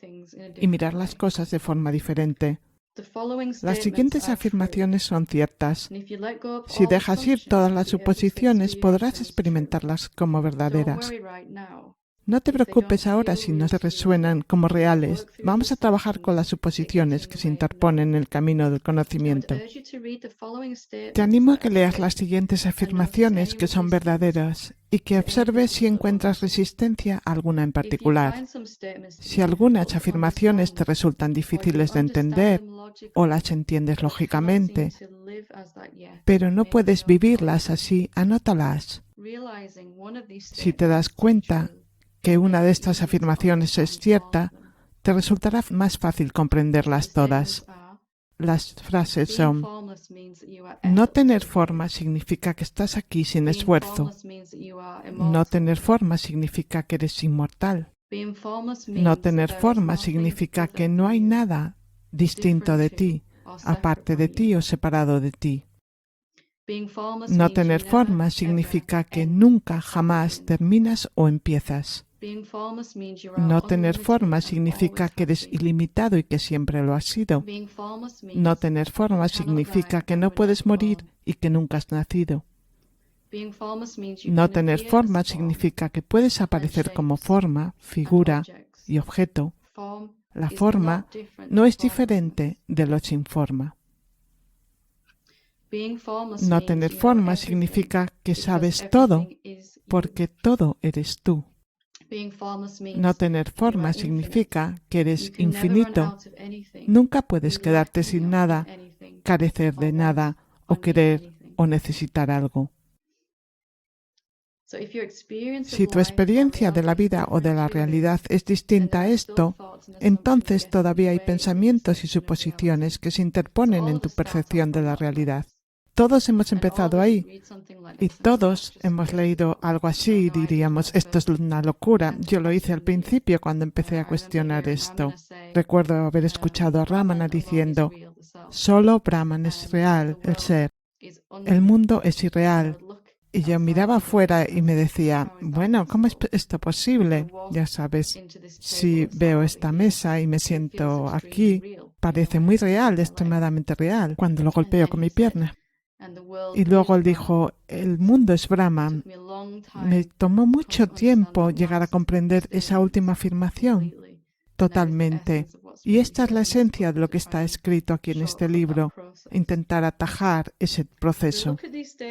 y mirar las cosas de forma diferente. Las siguientes afirmaciones son ciertas. Si dejas ir todas las suposiciones, podrás experimentarlas como verdaderas. No te preocupes ahora si no se resuenan como reales. Vamos a trabajar con las suposiciones que se interponen en el camino del conocimiento. Te animo a que leas las siguientes afirmaciones que son verdaderas y que observes si encuentras resistencia a alguna en particular. Si algunas afirmaciones te resultan difíciles de entender o las entiendes lógicamente, pero no puedes vivirlas así, anótalas. Si te das cuenta que una de estas afirmaciones es cierta, te resultará más fácil comprenderlas todas. Las frases son: no tener forma significa que estás aquí sin esfuerzo. No tener forma significa que eres inmortal. No tener forma significa que no hay nada distinto de ti, aparte de ti o separado de ti. No tener forma significa que nunca jamás terminas o empiezas. No tener forma significa que eres ilimitado y que siempre lo has sido. No tener forma significa que no puedes morir y que nunca has nacido. No tener forma significa que puedes aparecer como forma, figura y objeto. La forma no es diferente de lo sin forma. No tener forma significa que sabes todo, porque todo eres tú. No tener forma significa que eres infinito. Nunca puedes quedarte sin nada, carecer de nada, o querer o necesitar algo. Si tu experiencia de la vida o de la realidad es distinta a esto, entonces todavía hay pensamientos y suposiciones que se interponen en tu percepción de la realidad. Todos hemos empezado ahí y todos hemos leído algo así y diríamos, esto es una locura. Yo lo hice al principio cuando empecé a cuestionar esto. Recuerdo haber escuchado a Ramana diciendo, solo Brahman es real, el ser. El mundo es irreal. Y yo miraba afuera y me decía, bueno, ¿cómo es esto posible? Ya sabes, si veo esta mesa y me siento aquí, parece muy real, extremadamente real, cuando lo golpeo con mi pierna. Y luego él dijo, el mundo es Brahman. Me tomó mucho tiempo llegar a comprender esa última afirmación, totalmente. Y esta es la esencia de lo que está escrito aquí en este libro, intentar atajar ese proceso.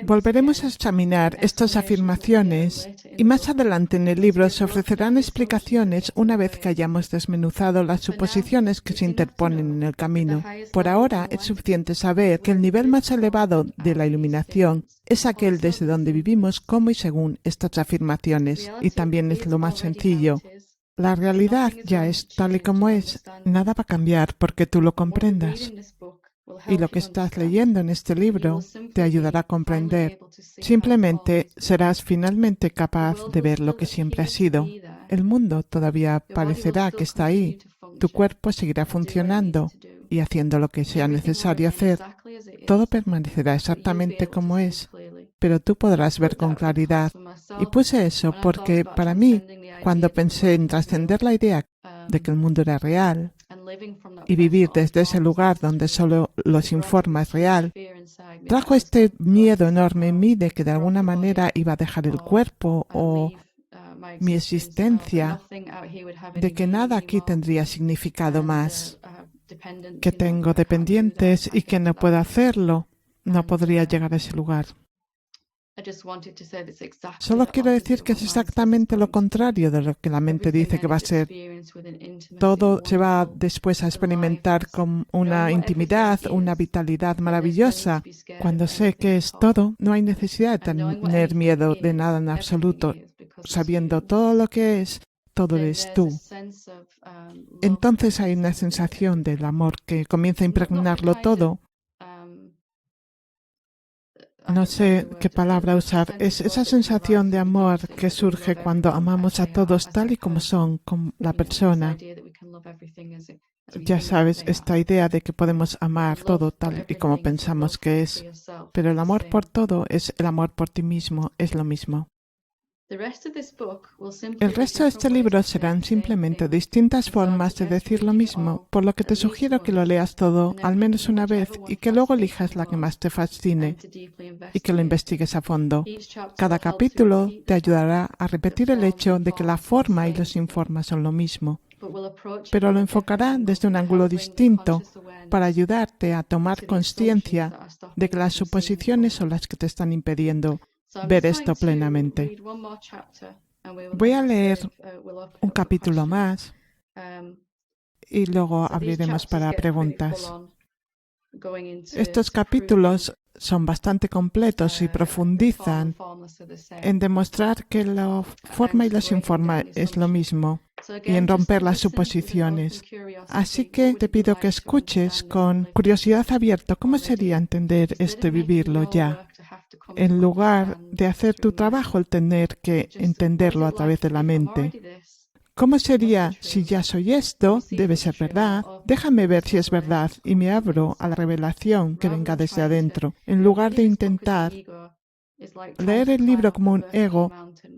Volveremos a examinar estas afirmaciones y más adelante en el libro se ofrecerán explicaciones una vez que hayamos desmenuzado las suposiciones que se interponen en el camino. Por ahora es suficiente saber que el nivel más elevado de la iluminación es aquel desde donde vivimos como y según estas afirmaciones, y también es lo más sencillo. La realidad ya es tal y como es, nada va a cambiar porque tú lo comprendas. Y lo que estás leyendo en este libro te ayudará a comprender. Simplemente serás finalmente capaz de ver lo que siempre ha sido. El mundo todavía parecerá que está ahí. Tu cuerpo seguirá funcionando y haciendo lo que sea necesario hacer. Todo permanecerá exactamente como es, pero tú podrás ver con claridad. Y puse eso porque para mí, cuando pensé en trascender la idea de que el mundo era real y vivir desde ese lugar donde solo los informa es real, trajo este miedo enorme en mí de que de alguna manera iba a dejar el cuerpo o mi existencia, de que nada aquí tendría significado más, que tengo dependientes y que no puedo hacerlo, no podría llegar a ese lugar. Solo quiero decir que es exactamente lo contrario de lo que la mente dice que va a ser. Todo se va después a experimentar con una intimidad, una vitalidad maravillosa. Cuando sé que es todo, no hay necesidad de tener miedo de nada en absoluto. Sabiendo todo lo que es, todo eres tú. Entonces hay una sensación del amor que comienza a impregnarlo todo. no sé qué palabra usar, es esa sensación de amor que surge cuando amamos a todos tal y como son, como la persona. Ya sabes, esta idea de que podemos amar todo tal y como pensamos que es, pero el amor por todo es el amor por ti mismo, es lo mismo. El resto de este libro serán simplemente distintas formas de decir lo mismo, por lo que te sugiero que lo leas todo al menos una vez y que luego elijas la que más te fascine y que lo investigues a fondo. Cada capítulo te ayudará a repetir el hecho de que la forma y los informes son lo mismo, pero lo enfocará desde un ángulo distinto para ayudarte a tomar conciencia de que las suposiciones son las que te están impidiendo ver esto plenamente. Voy a leer un capítulo más y luego abriremos para preguntas. Estos capítulos son bastante completos y profundizan en demostrar que la forma y la sin forma es lo mismo y en romper las suposiciones. Así que te pido que escuches con curiosidad abierta cómo sería entender esto y vivirlo ya, en lugar de hacer tu trabajo el tener que entenderlo a través de la mente. ¿Cómo sería si ya soy esto? Debe ser verdad. Déjame ver si es verdad y me abro a la revelación que venga desde adentro. En lugar de intentar leer el libro como un ego,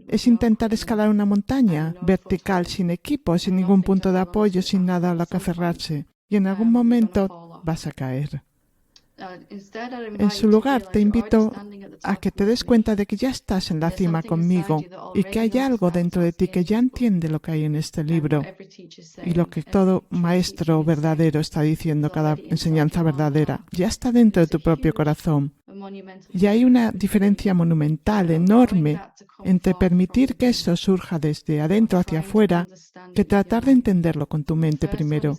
es intentar escalar una montaña vertical sin equipo, sin ningún punto de apoyo, sin nada a lo que aferrarse. Y en algún momento vas a caer. En su lugar, te invito a que te des cuenta de que ya estás en la cima conmigo y que hay algo dentro de ti que ya entiende lo que hay en este libro y lo que todo maestro verdadero está diciendo, cada enseñanza verdadera, ya está dentro de tu propio corazón. Y hay una diferencia monumental, enorme, entre permitir que eso surja desde adentro hacia afuera que tratar de entenderlo con tu mente primero.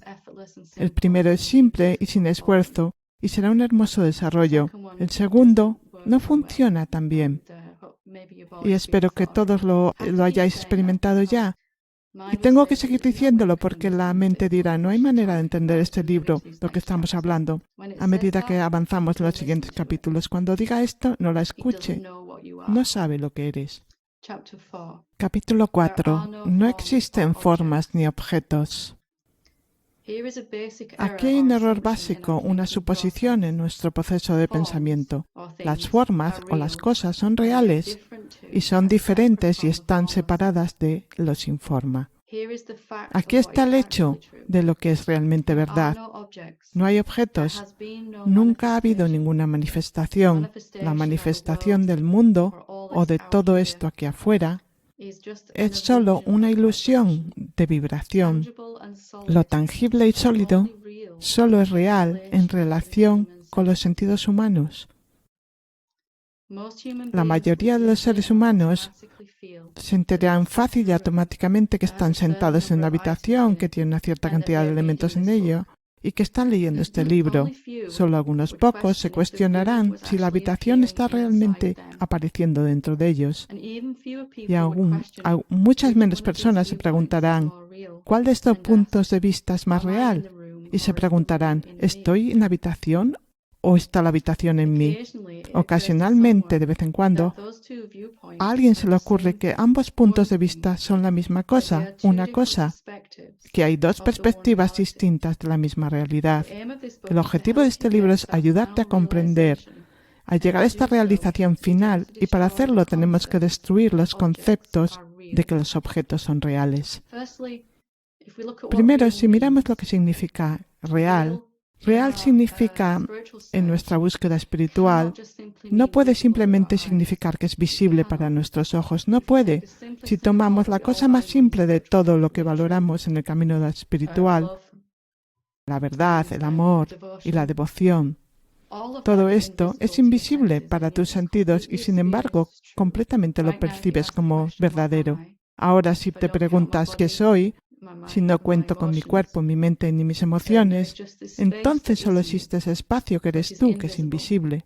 El primero es simple y sin esfuerzo, y será un hermoso desarrollo. El segundo no funciona tan bien. Y espero que todos lo hayáis experimentado ya. Y tengo que seguir diciéndolo porque la mente dirá, no hay manera de entender este libro, lo que estamos hablando, a medida que avanzamos en los siguientes capítulos. Cuando diga esto, no la escuche. No sabe lo que eres. Capítulo 4. No existen formas ni objetos. Aquí hay un error básico, una suposición en nuestro proceso de pensamiento. Las formas o las cosas son reales y son diferentes y están separadas de lo sin forma. Aquí está el hecho de lo que es realmente verdad. No hay objetos. Nunca ha habido ninguna manifestación. La manifestación del mundo o de todo esto aquí afuera es solo una ilusión de vibración. Lo tangible y sólido solo es real en relación con los sentidos humanos. La mayoría de los seres humanos se enterarán fácil y automáticamente que están sentados en una habitación que tiene una cierta cantidad de elementos en ello y que están leyendo este libro. Solo algunos pocos se cuestionarán si la habitación está realmente apareciendo dentro de ellos. Y aún muchas menos personas se preguntarán, ¿cuál de estos puntos de vista es más real? Y se preguntarán, ¿estoy en la habitación o está la habitación en mí? Ocasionalmente, de vez en cuando, a alguien se le ocurre que ambos puntos de vista son la misma cosa, una cosa, que hay dos perspectivas distintas de la misma realidad. El objetivo de este libro es ayudarte a comprender, a llegar a esta realización final, y para hacerlo tenemos que destruir los conceptos de que los objetos son reales. Primero, si miramos lo que significa real, real significa, en nuestra búsqueda espiritual, no puede simplemente significar que es visible para nuestros ojos. No puede. Si tomamos la cosa más simple de todo lo que valoramos en el camino espiritual, la verdad, el amor y la devoción, todo esto es invisible para tus sentidos y, sin embargo, completamente lo percibes como verdadero. Ahora, si te preguntas qué soy, si no cuento con mi cuerpo, mi mente ni mis emociones, entonces solo existe ese espacio que eres tú, que es invisible.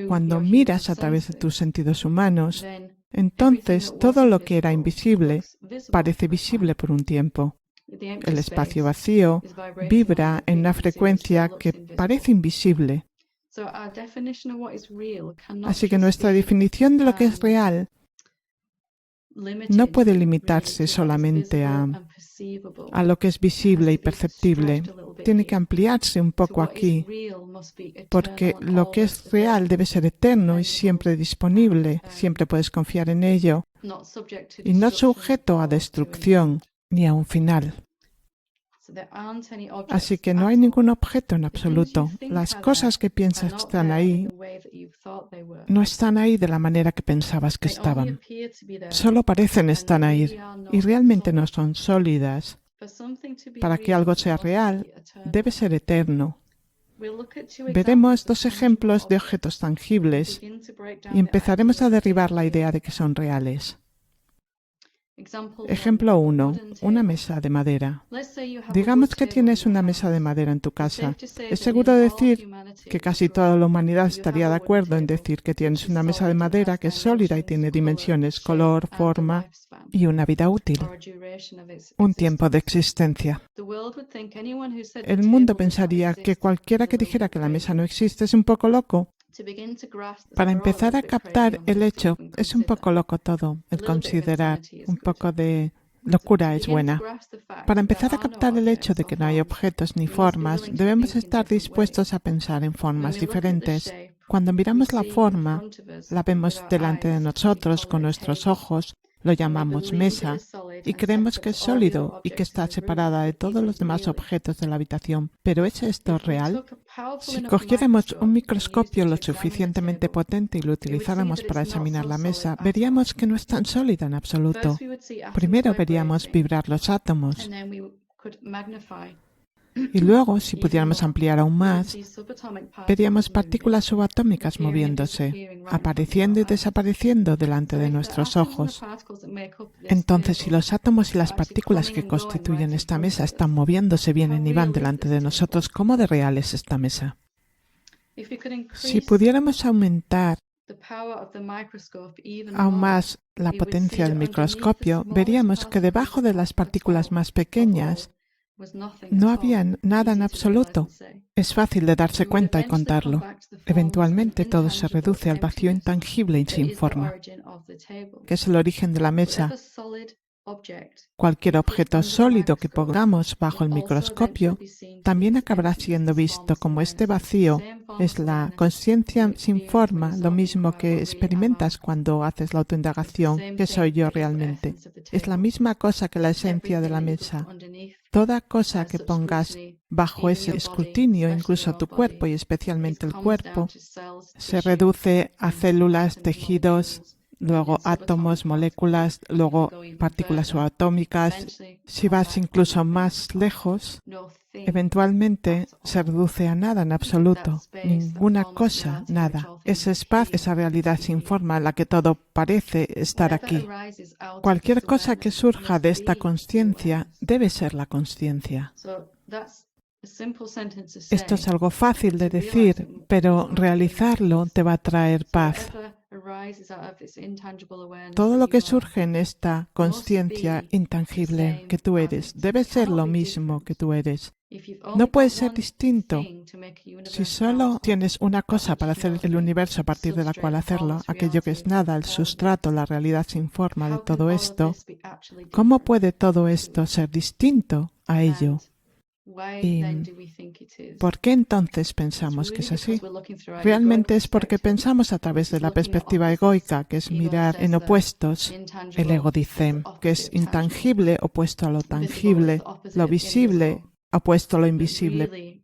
Cuando miras a través de tus sentidos humanos, entonces todo lo que era invisible parece visible por un tiempo. El espacio vacío vibra en una frecuencia que parece invisible. Así que nuestra definición de lo que es real no puede limitarse solamente a lo que es visible y perceptible. Tiene que ampliarse un poco aquí, porque lo que es real debe ser eterno y siempre disponible, siempre puedes confiar en ello, y no sujeto a destrucción ni a un final. Así que no hay ningún objeto en absoluto. Las cosas que piensas están ahí, no están ahí de la manera que pensabas que estaban. Solo parecen estar ahí y realmente no son sólidas. Para que algo sea real, debe ser eterno. Veremos dos ejemplos de objetos tangibles y empezaremos a derribar la idea de que son reales. Ejemplo 1. Una mesa de madera. Digamos que tienes una mesa de madera en tu casa. Es seguro decir que casi toda la humanidad estaría de acuerdo en decir que tienes una mesa de madera que es sólida y tiene dimensiones, color, forma y una vida útil, un tiempo de existencia. El mundo pensaría que cualquiera que dijera que la mesa no existe es un poco loco. Para empezar a captar el hecho, es un poco loco todo, el considerar, un poco de locura es buena. Para empezar a captar el hecho de que no hay objetos ni formas, debemos estar dispuestos a pensar en formas diferentes. Cuando miramos la forma, la vemos delante de nosotros con nuestros ojos, lo llamamos mesa, y creemos que es sólido y que está separada de todos los demás objetos de la habitación. ¿Pero es esto real? Si cogiéramos un microscopio lo suficientemente potente y lo utilizáramos para examinar la mesa, veríamos que no es tan sólida en absoluto. Primero veríamos vibrar los átomos. Y luego, si pudiéramos ampliar aún más, veríamos partículas subatómicas moviéndose, apareciendo y desapareciendo delante de nuestros ojos. Entonces, si los átomos y las partículas que constituyen esta mesa están moviéndose, vienen y van delante de nosotros, ¿cómo de real es esta mesa? Si pudiéramos aumentar aún más la potencia del microscopio, veríamos que debajo de las partículas más pequeñas no había nada en absoluto. Es fácil de darse cuenta y contarlo. Eventualmente todo se reduce al vacío intangible y sin forma, que es el origen de la mesa. Cualquier objeto sólido que pongamos bajo el microscopio también acabará siendo visto como este vacío. Es la consciencia sin forma, lo mismo que experimentas cuando haces la autoindagación, ¿qué soy yo realmente? Es la misma cosa que la esencia de la mesa. Toda cosa que pongas bajo ese escrutinio, incluso tu cuerpo y especialmente el cuerpo, se reduce a células, tejidos, luego átomos, moléculas, luego partículas subatómicas. Si vas incluso más lejos, eventualmente se reduce a nada en absoluto, ninguna cosa, nada. Ese espacio, esa realidad sin forma en la que todo parece estar aquí. Cualquier cosa que surja de esta consciencia debe ser la consciencia. Esto es algo fácil de decir, pero realizarlo te va a traer paz. Todo lo que surge en esta consciencia intangible que tú eres debe ser lo mismo que tú eres. No puede ser distinto. Si solo tienes una cosa para hacer el universo a partir de la cual hacerlo, aquello que es nada, el sustrato, la realidad sin forma de todo esto, ¿cómo puede todo esto ser distinto a ello? ¿Y por qué entonces pensamos que es así? Realmente es porque pensamos a través de la perspectiva egoica, que es mirar en opuestos. El ego dice que es intangible opuesto a lo tangible, lo visible opuesto a lo invisible.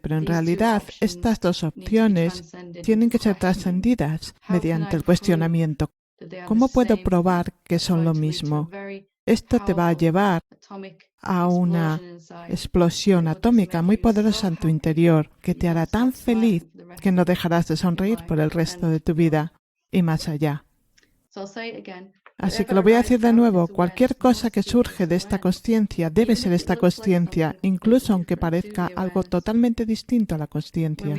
Pero en realidad estas dos opciones tienen que ser trascendidas mediante el cuestionamiento. ¿Cómo puedo probar que son lo mismo? Esto te va a llevar a una explosión atómica muy poderosa en tu interior que te hará tan feliz que no dejarás de sonreír por el resto de tu vida y más allá. Así que lo voy a decir de nuevo, cualquier cosa que surge de esta consciencia debe ser esta consciencia, incluso aunque parezca algo totalmente distinto a la consciencia.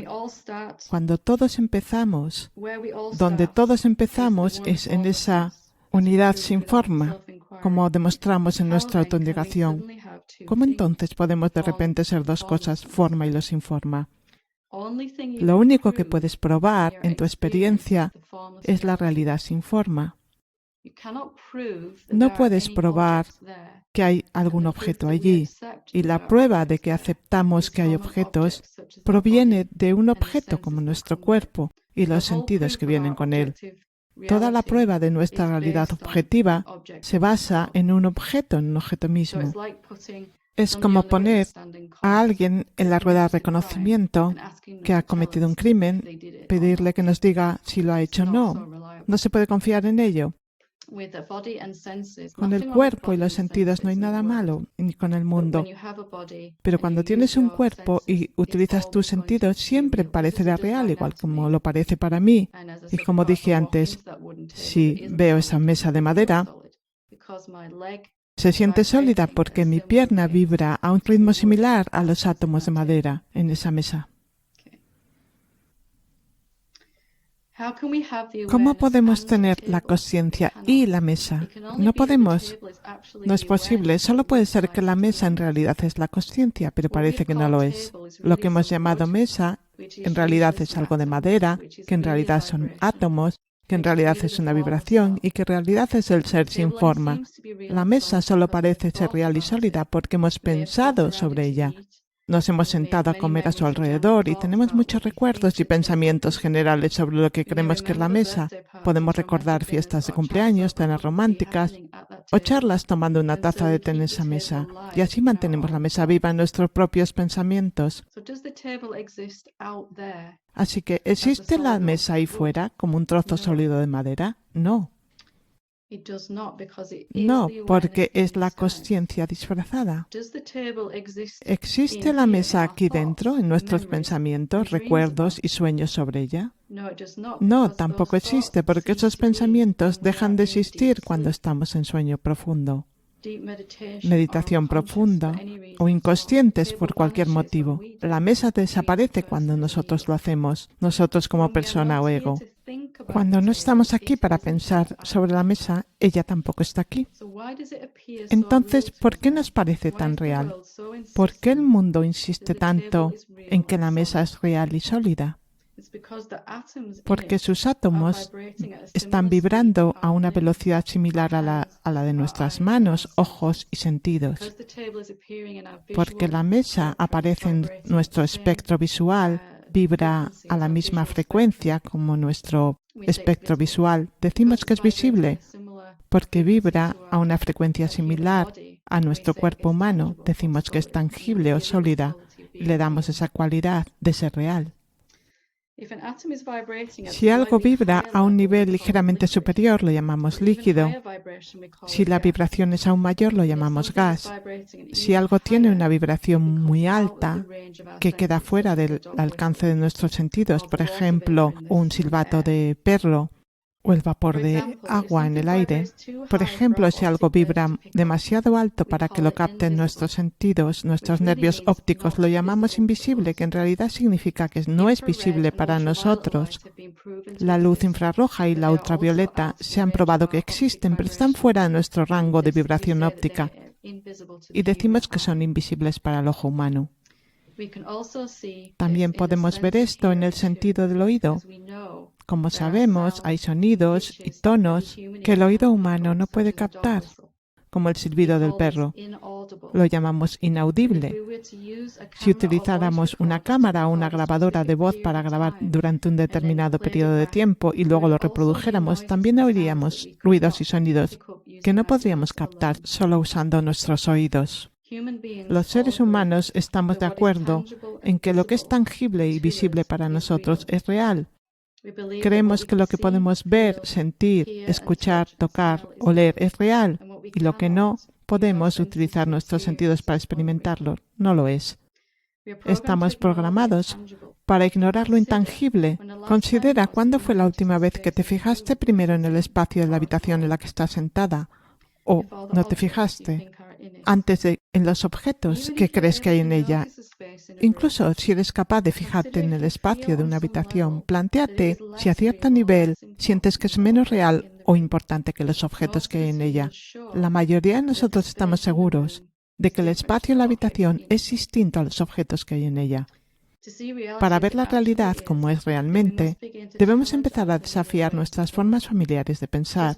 Cuando todos empezamos, donde todos empezamos es en esa unidad sin forma, como demostramos en nuestra autoindagación. ¿Cómo entonces podemos de repente ser dos cosas, forma y lo sin forma? Lo único que puedes probar en tu experiencia es la realidad sin forma. No puedes probar que hay algún objeto allí, y la prueba de que aceptamos que hay objetos proviene de un objeto como nuestro cuerpo y los sentidos que vienen con él. Toda la prueba de nuestra realidad objetiva se basa en un objeto mismo. Es como poner a alguien en la rueda de reconocimiento que ha cometido un crimen, pedirle que nos diga si lo ha hecho o no. No se puede confiar en ello. Con el cuerpo y los sentidos no hay nada malo, ni con el mundo. Pero cuando tienes un cuerpo y utilizas tus sentidos, siempre parecerá real, igual como lo parece para mí. Y como dije antes, si veo esa mesa de madera, se siente sólida porque mi pierna vibra a un ritmo similar a los átomos de madera en esa mesa. ¿Cómo podemos tener la consciencia y la mesa? No podemos. No es posible. Solo puede ser que la mesa en realidad es la consciencia, pero parece que no lo es. Lo que hemos llamado mesa en realidad es algo de madera, que en realidad son átomos, que en realidad es una vibración y que en realidad es el ser sin forma. La mesa solo parece ser real y sólida porque hemos pensado sobre ella. Nos hemos sentado a comer a su alrededor y tenemos muchos recuerdos y pensamientos generales sobre lo que creemos que es la mesa. Podemos recordar fiestas de cumpleaños, cenas románticas o charlas tomando una taza de té en esa mesa. Y así mantenemos la mesa viva en nuestros propios pensamientos. Así que, ¿existe la mesa ahí fuera como un trozo sólido de madera? No. No, porque es la consciencia disfrazada. ¿Existe la mesa aquí dentro, en nuestros pensamientos, recuerdos y sueños sobre ella? No, tampoco existe, porque esos pensamientos dejan de existir cuando estamos en sueño profundo, meditación profunda o inconscientes por cualquier motivo. La mesa desaparece cuando nosotros lo hacemos, nosotros como persona o ego. Cuando no estamos aquí para pensar sobre la mesa, ella tampoco está aquí. Entonces, ¿por qué nos parece tan real? ¿Por qué el mundo insiste tanto en que la mesa es real y sólida? Porque sus átomos están vibrando a una velocidad similar a la de nuestras manos, ojos y sentidos. Porque la mesa aparece en nuestro espectro visual, vibra a la misma frecuencia como nuestro espectro visual. Decimos que es visible porque vibra a una frecuencia similar a nuestro cuerpo humano. Decimos que es tangible o sólida y le damos esa cualidad de ser real. Si algo vibra a un nivel ligeramente superior, lo llamamos líquido. Si la vibración es aún mayor, lo llamamos gas. Si algo tiene una vibración muy alta, que queda fuera del alcance de nuestros sentidos, por ejemplo, un silbato de perro o el vapor de agua en el aire. Por ejemplo, si algo vibra demasiado alto para que lo capten nuestros sentidos, nuestros nervios ópticos, lo llamamos invisible, que en realidad significa que no es visible para nosotros. La luz infrarroja y la ultravioleta se han probado que existen, pero están fuera de nuestro rango de vibración óptica y decimos que son invisibles para el ojo humano. También podemos ver esto en el sentido del oído. Como sabemos, hay sonidos y tonos que el oído humano no puede captar, como el silbido del perro. Lo llamamos inaudible. Si utilizáramos una cámara o una grabadora de voz para grabar durante un determinado periodo de tiempo y luego lo reprodujéramos, también oiríamos ruidos y sonidos que no podríamos captar solo usando nuestros oídos. Los seres humanos estamos de acuerdo en que lo que es tangible y visible para nosotros es real. Creemos que lo que podemos ver, sentir, escuchar, tocar, oler es real y lo que no, podemos utilizar nuestros sentidos para experimentarlo. No lo es. Estamos programados para ignorar lo intangible. Considera cuándo fue la última vez que te fijaste primero en el espacio de la habitación en la que estás sentada o no te fijaste antes en los objetos que crees que hay en ella. Incluso si eres capaz de fijarte en el espacio de una habitación, plantéate si a cierto nivel sientes que es menos real o importante que los objetos que hay en ella. La mayoría de nosotros estamos seguros de que el espacio en la habitación es distinto a los objetos que hay en ella. Para ver la realidad como es realmente, debemos empezar a desafiar nuestras formas familiares de pensar.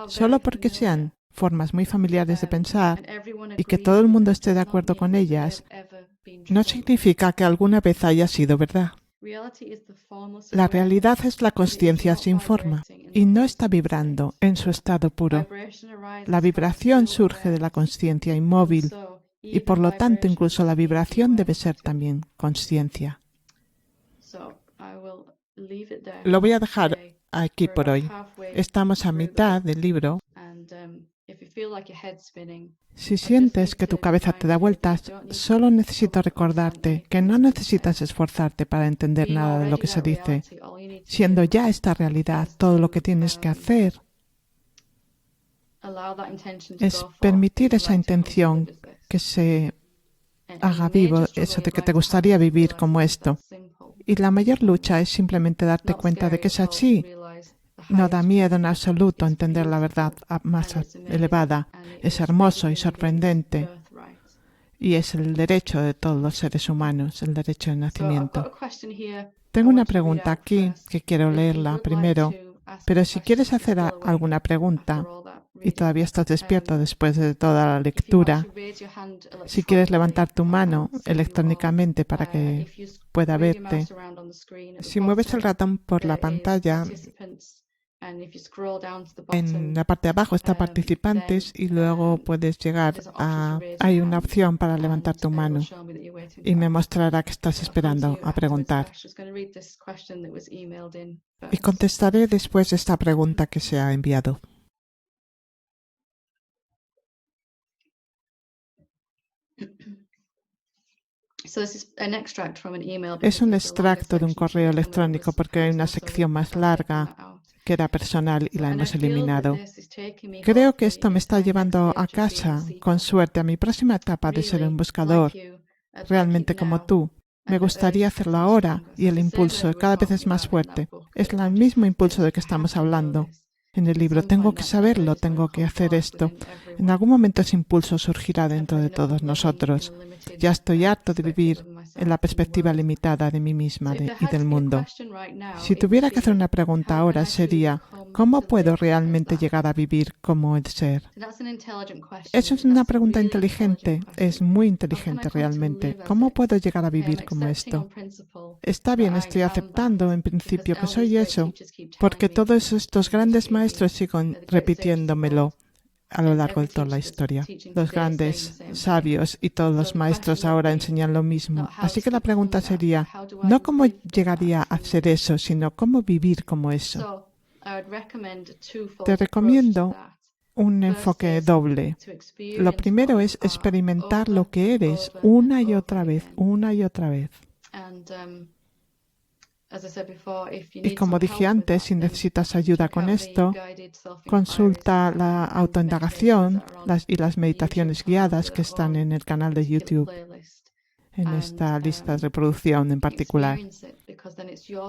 Solo porque sean formas muy familiares de pensar y que todo el mundo esté de acuerdo con ellas, no significa que alguna vez haya sido verdad. La realidad es la consciencia sin forma y no está vibrando en su estado puro. La vibración surge de la consciencia inmóvil y por lo tanto incluso la vibración debe ser también consciencia. Lo voy a dejar aquí por hoy. Estamos a mitad del libro. Si sientes que tu cabeza te da vueltas, solo necesito recordarte que no necesitas esforzarte para entender nada de lo que se dice. Siendo ya esta realidad, todo lo que tienes que hacer es permitir esa intención que se haga vivo, eso de que te gustaría vivir como esto. Y la mayor lucha es simplemente darte cuenta de que es así. No da miedo en absoluto entender la verdad más elevada. Es hermoso y sorprendente. Y es el derecho de todos los seres humanos, el derecho de nacimiento. Tengo una pregunta aquí que quiero leerla primero, pero si quieres hacer alguna pregunta y todavía estás despierto después de toda la lectura, si quieres levantar tu mano electrónicamente para que pueda verte, si mueves el ratón por la pantalla, en la parte de abajo está participantes y luego puedes llegar a... Hay una opción para levantar tu mano y me mostrará que estás esperando a preguntar. Y contestaré después de esta pregunta que se ha enviado. Es un extracto de un correo electrónico porque hay una sección más larga que era personal y la hemos eliminado. Creo que esto me está llevando a casa, con suerte, a mi próxima etapa de ser un buscador, realmente como tú. Me gustaría hacerlo ahora y el impulso cada vez es más fuerte. Es el mismo impulso de que estamos hablando. En el libro tengo que saberlo, tengo que hacer esto. En algún momento ese impulso surgirá dentro de todos nosotros. Ya estoy harto de vivir en la perspectiva limitada de mí misma y del mundo. Si tuviera que hacer una pregunta ahora sería, ¿cómo puedo realmente llegar a vivir como el ser? Eso es una pregunta inteligente, es muy inteligente realmente. ¿Cómo puedo llegar a vivir como esto? Está bien, estoy aceptando en principio que soy eso, porque todos estos grandes maestros siguen repitiéndomelo a lo largo de toda la historia. Los grandes sabios y todos los maestros ahora enseñan lo mismo. Así que la pregunta sería, no cómo llegaría a hacer eso, sino cómo vivir como eso. Te recomiendo un enfoque doble. Lo primero es experimentar lo que eres una y otra vez, una y otra vez. Y como dije antes, si necesitas ayuda con esto, consulta la autoindagación y las meditaciones guiadas que están en el canal de YouTube, en esta lista de reproducción en particular.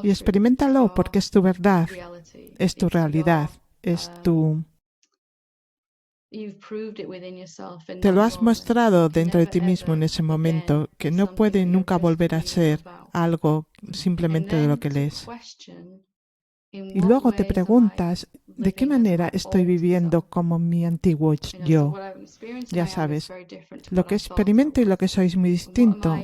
Y experiméntalo porque es tu verdad, es tu realidad, es tu... Te lo has mostrado dentro de ti mismo en ese momento, que no puede nunca volver a ser algo simplemente de lo que lees. Y luego te preguntas, ¿de qué manera estoy viviendo como mi antiguo yo? Ya sabes, lo que experimento y lo que soy es muy distinto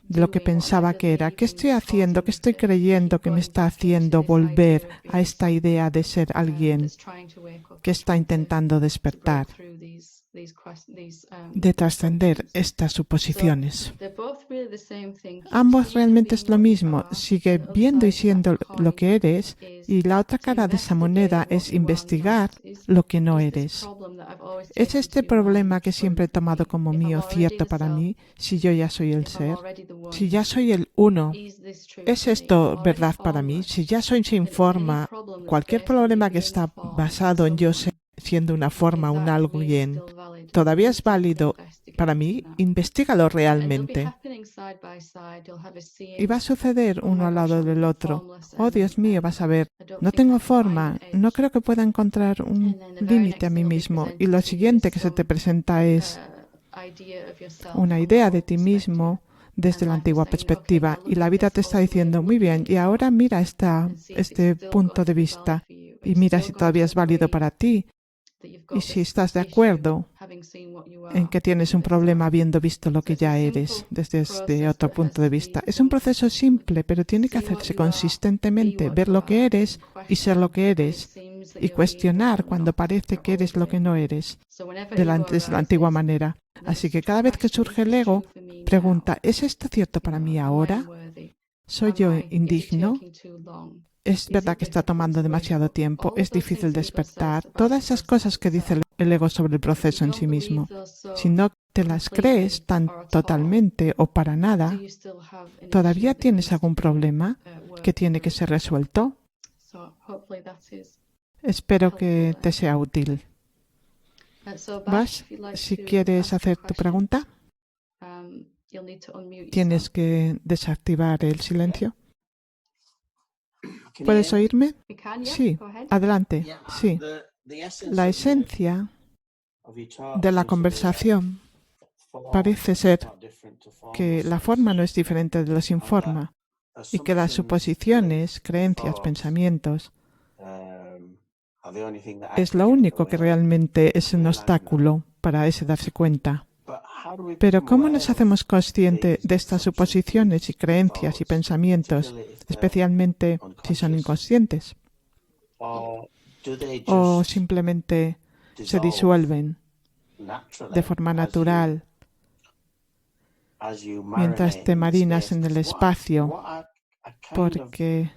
de lo que pensaba que era. ¿Qué estoy haciendo? ¿Qué estoy creyendo que me está haciendo volver a esta idea de ser alguien que está intentando despertar, de trascender estas suposiciones? Ambos realmente es lo mismo. Sigue viendo y siendo lo que eres, y la otra cara de esa moneda es investigar lo que no eres. ¿Es este problema que siempre he tomado como mío cierto para mí, si yo ya soy el ser? Si ya soy el uno, ¿es esto verdad para mí? Si ya soy sin forma, cualquier problema que está basado en yo siendo una forma, un alguien, ¿todavía es válido para mí? Investígalo realmente. Y va a suceder uno al lado del otro. Oh, Dios mío, vas a ver, no tengo forma, no creo que pueda encontrar un límite a mí mismo. Y lo siguiente que se te presenta es una idea de ti mismo, desde la antigua perspectiva y la vida te está diciendo, muy bien, y ahora mira este punto de vista y mira si todavía es válido para ti y si estás de acuerdo en que tienes un problema habiendo visto lo que ya eres desde este otro punto de vista. Es un proceso simple, pero tiene que hacerse consistentemente, ver lo que eres y ser lo que eres y cuestionar cuando parece que eres lo que no eres desde la antigua manera. Así que cada vez que surge el ego, pregunta, ¿es esto cierto para mí ahora? ¿Soy yo indigno? ¿Es verdad que está tomando demasiado tiempo? ¿Es difícil despertar? Todas esas cosas que dice el ego sobre el proceso en sí mismo. Si no te las crees tan totalmente o para nada, ¿todavía tienes algún problema que tiene que ser resuelto? Espero que te sea útil. Vas, si quieres hacer tu pregunta, tienes que desactivar el silencio. ¿Puedes oírme? Sí, adelante. Sí. La esencia de la conversación parece ser que la forma no es diferente de lo sin forma y que las suposiciones, creencias, pensamientos es lo único que realmente es un obstáculo para ese darse cuenta. Pero ¿cómo nos hacemos conscientes de estas suposiciones y creencias y pensamientos, especialmente si son inconscientes? ¿O simplemente se disuelven de forma natural mientras te marinas en el espacio? Porque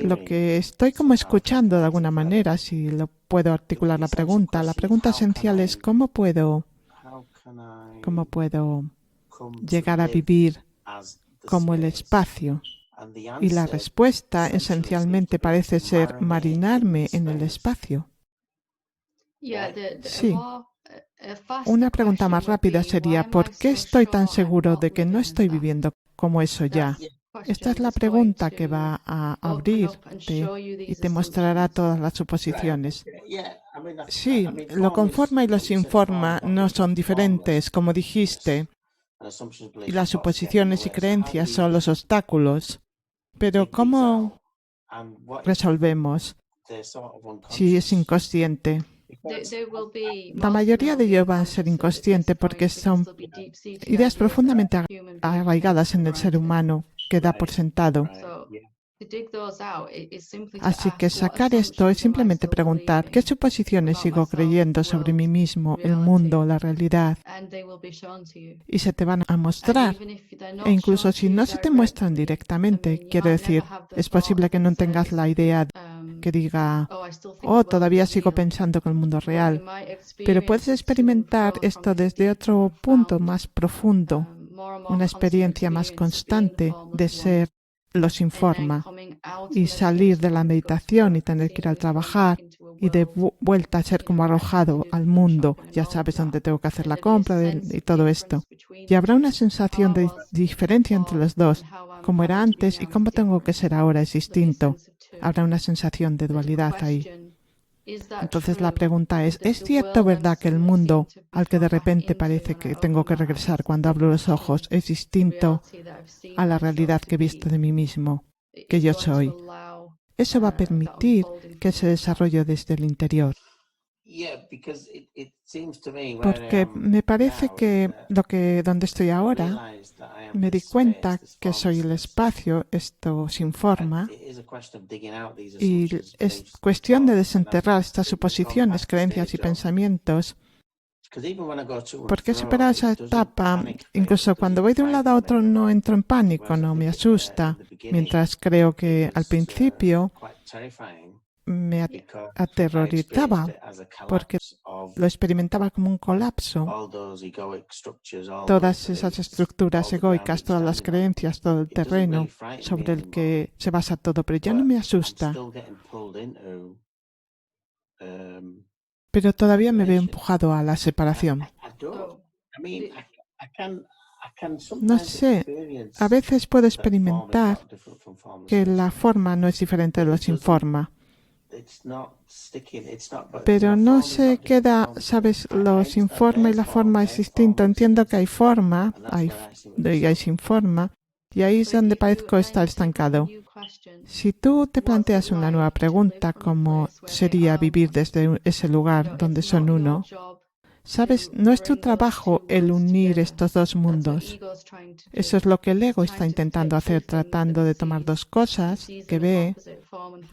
lo que estoy como escuchando de alguna manera, si lo puedo articular la pregunta esencial es ¿cómo puedo llegar a vivir como el espacio? Y la respuesta esencialmente parece ser marinarme en el espacio. Sí. Una pregunta más rápida sería, ¿por qué estoy tan seguro de que no estoy viviendo como eso ya? Esta es la pregunta que va a abrirte y te mostrará todas las suposiciones. Sí, lo conforma y lo sin forma no son diferentes, como dijiste, y las suposiciones y creencias son los obstáculos. Pero ¿cómo resolvemos si es inconsciente? La mayoría de ellos van a ser inconscientes porque son ideas profundamente arraigadas en el ser humano que da por sentado. Así que sacar esto es simplemente preguntar ¿qué suposiciones sigo creyendo sobre mí mismo, el mundo, la realidad? Y se te van a mostrar. E incluso si no se te muestran directamente, quiero decir, es posible que no tengas la idea que diga, oh, todavía sigo pensando que el mundo es real. Pero puedes experimentar esto desde otro punto más profundo, una experiencia más constante de ser lo sin forma y salir de la meditación y tener que ir al trabajar y de vuelta a ser como arrojado al mundo. Ya sabes dónde tengo que hacer la compra y todo esto. Y habrá una sensación de diferencia entre los dos. Como era antes y cómo tengo que ser ahora es distinto. Habrá una sensación de dualidad ahí. Entonces la pregunta ¿es cierto, verdad, que el mundo al que de repente parece que tengo que regresar cuando abro los ojos es distinto a la realidad que he visto de mí mismo, que yo soy? Eso va a permitir que se desarrolle desde el interior. Porque me parece que donde estoy ahora, me di cuenta que soy el espacio, esto sin forma, y es cuestión de desenterrar estas suposiciones, creencias y pensamientos. Porque he superado esa etapa, incluso cuando voy de un lado a otro no entro en pánico, no me asusta, mientras creo que al principio me aterrorizaba porque lo experimentaba como un colapso. Todas esas estructuras egoicas, todas las creencias, todo el terreno sobre el que se basa todo, pero ya no me asusta. Pero todavía me veo empujado a la separación. No sé, a veces puedo experimentar que la forma no es diferente de lo sin forma. Pero no se queda, ¿sabes? Los informa y la forma es distinto. Entiendo que hay forma, y hay sin forma, y ahí es donde parezco estar estancado. Si tú te planteas una nueva pregunta, como sería vivir desde ese lugar donde son uno, ¿sabes? No es tu trabajo el unir estos dos mundos. Eso es lo que el ego está intentando hacer, tratando de tomar dos cosas que ve,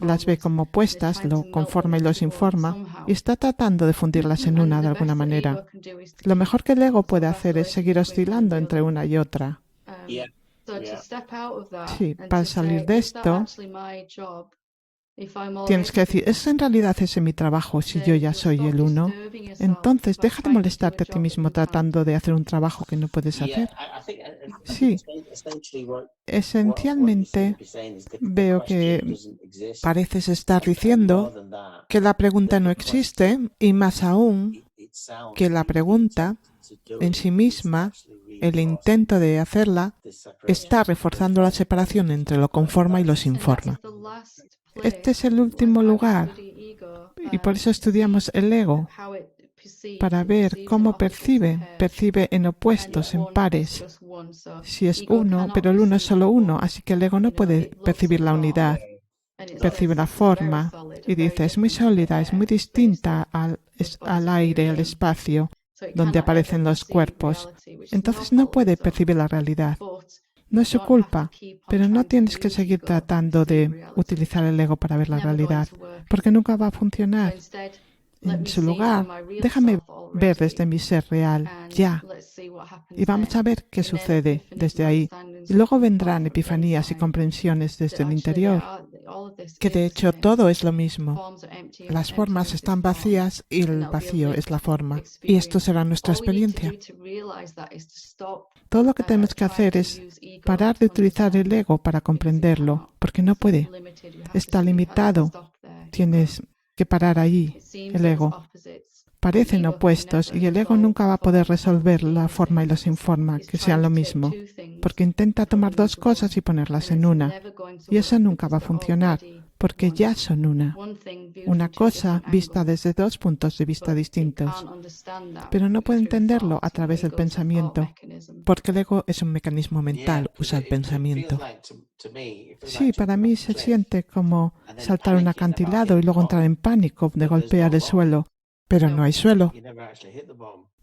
las ve como opuestas, lo conforma y los informa, y está tratando de fundirlas en una de alguna manera. Lo mejor que el ego puede hacer es seguir oscilando entre una y otra. Sí, para salir de esto, tienes que decir, ¿es en realidad ese mi trabajo si yo ya soy el uno? Entonces, deja de molestarte a ti mismo tratando de hacer un trabajo que no puedes hacer. Sí, esencialmente veo que pareces estar diciendo que la pregunta no existe y más aún que la pregunta en sí misma, el intento de hacerla, está reforzando la separación entre lo conforma y lo informa. Este es el último lugar y por eso estudiamos el ego, para ver cómo percibe en opuestos, en pares. Si es uno, pero el uno es solo uno, así que el ego no puede percibir la unidad, percibe la forma y dice, es muy sólida, es muy distinta al aire, al espacio, donde aparecen los cuerpos. Entonces no puede percibir la realidad. No es su culpa, pero no tienes que seguir tratando de utilizar el ego para ver la realidad, porque nunca va a funcionar. En su lugar, déjame ver desde mi ser real, ya, y vamos a ver qué sucede desde ahí. Y luego vendrán epifanías y comprensiones desde el interior, que de hecho todo es lo mismo. Las formas están vacías y el vacío es la forma. Y esto será nuestra experiencia. Todo lo que tenemos que hacer es parar de utilizar el ego para comprenderlo, porque no puede. Está limitado. Tienes que parar allí, el ego. Parecen opuestos y el ego nunca va a poder resolver la forma y los informa, que sean lo mismo, porque intenta tomar dos cosas y ponerlas en una. Y eso nunca va a funcionar, porque ya son una cosa vista desde dos puntos de vista distintos. Pero no puede entenderlo a través del pensamiento, porque el ego es un mecanismo mental, usa el pensamiento. Sí, para mí se siente como saltar un acantilado y luego entrar en pánico de golpear el suelo, pero no hay suelo.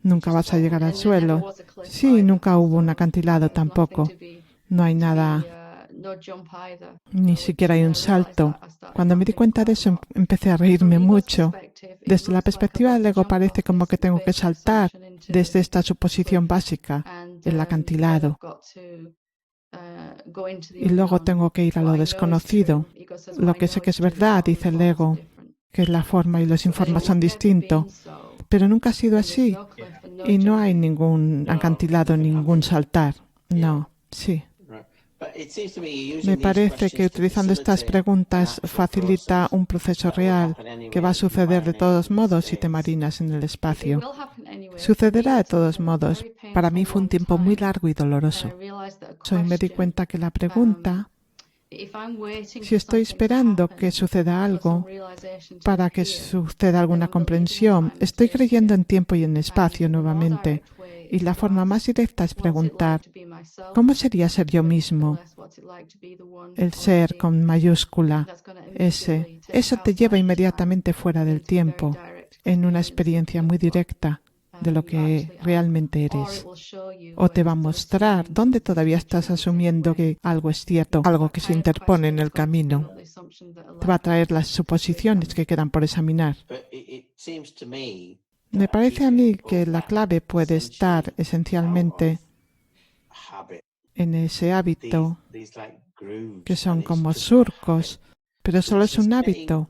Nunca vas a llegar al suelo. Sí, nunca hubo un acantilado tampoco. No hay nada. Ni siquiera hay un salto. Cuando me di cuenta de eso, empecé a reírme mucho. Desde la perspectiva del ego parece como que tengo que saltar desde esta suposición básica, el acantilado. Y luego tengo que ir a lo desconocido. Lo que sé que es verdad, dice el ego, que la forma y los informes son distintos. Pero nunca ha sido así. Y no hay ningún acantilado, ningún saltar. No, sí. Me parece que utilizando estas preguntas facilita un proceso real que va a suceder de todos modos si te marinas en el espacio. Sucederá de todos modos. Para mí fue un tiempo muy largo y doloroso. Hoy me di cuenta que la pregunta, si estoy esperando que suceda algo para que suceda alguna comprensión, estoy creyendo en tiempo y en espacio nuevamente. Y la forma más directa es preguntar, ¿cómo sería ser yo mismo? El ser con mayúscula, ese. Eso te lleva inmediatamente fuera del tiempo, en una experiencia muy directa de lo que realmente eres. O te va a mostrar dónde todavía estás asumiendo que algo es cierto, algo que se interpone en el camino. Te va a traer las suposiciones que quedan por examinar. Me parece a mí que la clave puede estar esencialmente en ese hábito, que son como surcos, pero solo es un hábito,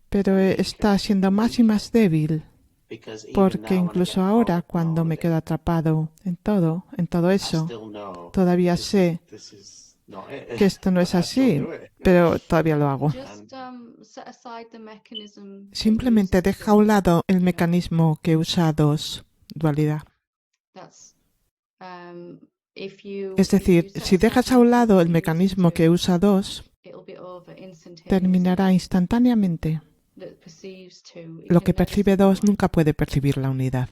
pero está siendo más y más débil, porque incluso ahora, cuando me quedo atrapado en todo eso, todavía sé que esto no es así, pero todavía lo hago. Simplemente deja a un lado el mecanismo que usa dos, dualidad. Es decir, si dejas a un lado el mecanismo que usa dos, terminará instantáneamente. Lo que percibe 2 nunca puede percibir la unidad.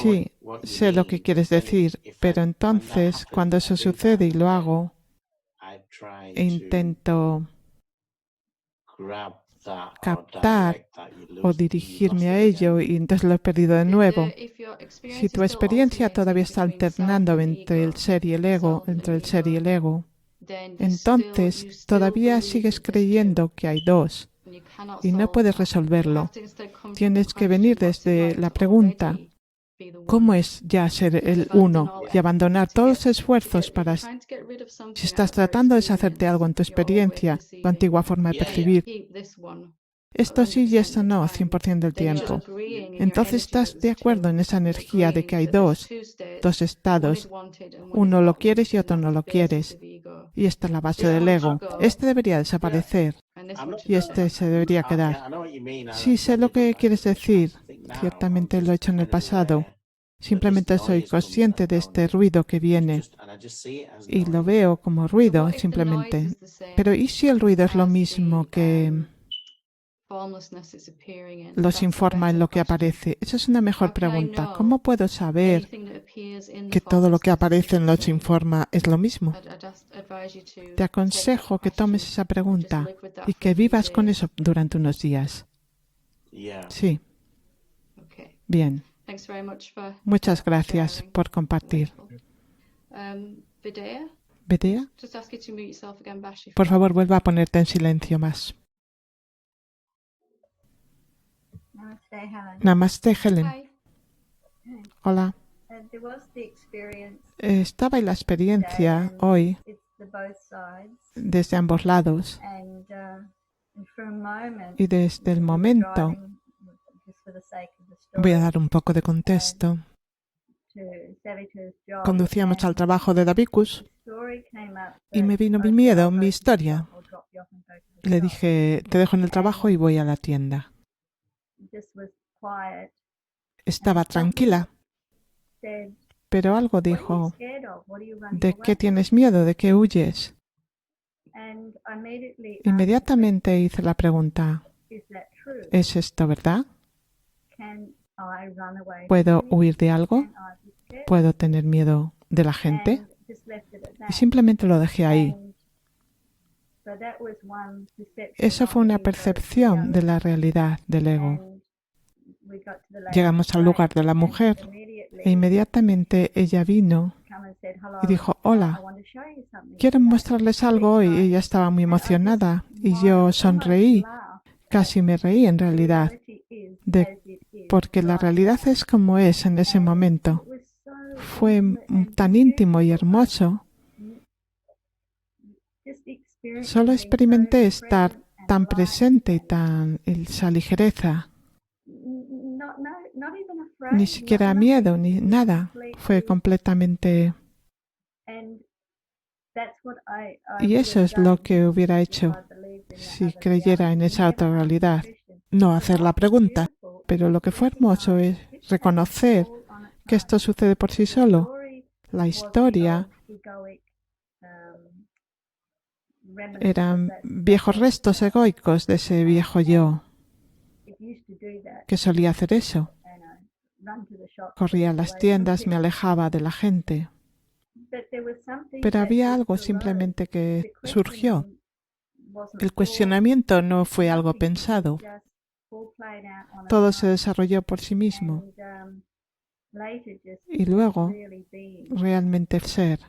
Sí, sé lo que quieres decir, pero entonces cuando eso sucede y lo hago, intento captar o dirigirme a ello y entonces lo he perdido de nuevo. Si tu experiencia todavía está alternando entre el ser y el ego, entonces todavía sigues creyendo que hay 2 y no puedes resolverlo. Tienes que venir desde la pregunta, ¿cómo es ya ser el 1 y abandonar todos los esfuerzos para... Si estás tratando de deshacerte algo en tu experiencia, tu antigua forma de percibir, esto sí y esto no, 100% del tiempo. Entonces estás de acuerdo en esa energía de que hay dos estados. Uno lo quieres y otro no lo quieres. Y esta es la base del ego. Este debería desaparecer y este se debería quedar. Sí, sé lo que quieres decir. Ciertamente lo he hecho en el pasado. Simplemente soy consciente de este ruido que viene y lo veo como ruido, simplemente. Pero ¿y si el ruido es lo mismo que los informa en lo que aparece? Esa es una mejor pregunta. ¿Cómo puedo saber que todo lo que aparece en los informa es lo mismo? Te aconsejo que tomes esa pregunta y que vivas con eso durante unos días. Sí. Bien. Muchas gracias por compartir. Bedea, por favor, vuelva a ponerte en silencio más. Namaste, Helen. Hola. Estaba en la experiencia hoy desde ambos lados y desde el momento, voy a dar un poco de contexto. Conducíamos al trabajo de Davikus y me vino mi miedo, mi historia. Le dije, te dejo en el trabajo y voy a la tienda. Estaba tranquila, pero algo dijo, ¿de qué tienes miedo? ¿De qué huyes? Inmediatamente hice la pregunta, ¿es esto verdad? ¿Puedo huir de algo? ¿Puedo tener miedo de la gente? Y simplemente lo dejé ahí. Eso fue una percepción de la realidad del ego. Llegamos al lugar de la mujer e inmediatamente ella vino y dijo, hola, quiero mostrarles algo hoy. Ella estaba muy emocionada y yo sonreí, casi me reí en realidad, porque la realidad es como es en ese momento. Fue tan íntimo y hermoso. Solo experimenté estar tan presente y esa ligereza. Ni siquiera miedo, ni nada. Fue completamente... Y eso es lo que hubiera hecho si creyera en esa otra realidad. No hacer la pregunta, pero lo que fue hermoso es reconocer que esto sucede por sí solo. La historia eran viejos restos egoicos de ese viejo yo que solía hacer eso. Corría a las tiendas, me alejaba de la gente. Pero había algo simplemente que surgió. El cuestionamiento no fue algo pensado. Todo se desarrolló por sí mismo. Y luego, realmente el ser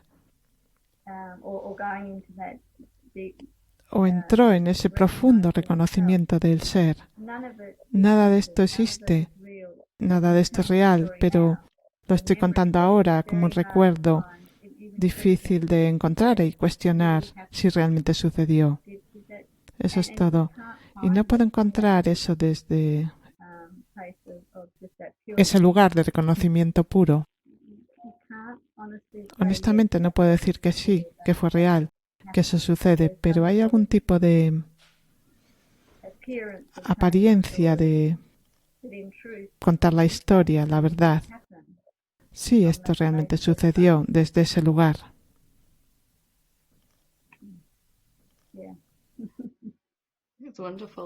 o entró en ese profundo reconocimiento del ser. Nada de esto existe, nada de esto es real, pero lo estoy contando ahora como un recuerdo difícil de encontrar y cuestionar si realmente sucedió. Eso es todo. Y no puedo encontrar eso desde ese lugar de reconocimiento puro. Honestamente no puedo decir que sí, que fue real, que eso sucede, pero hay algún tipo de apariencia de contar la historia, la verdad. Sí, esto realmente sucedió desde ese lugar.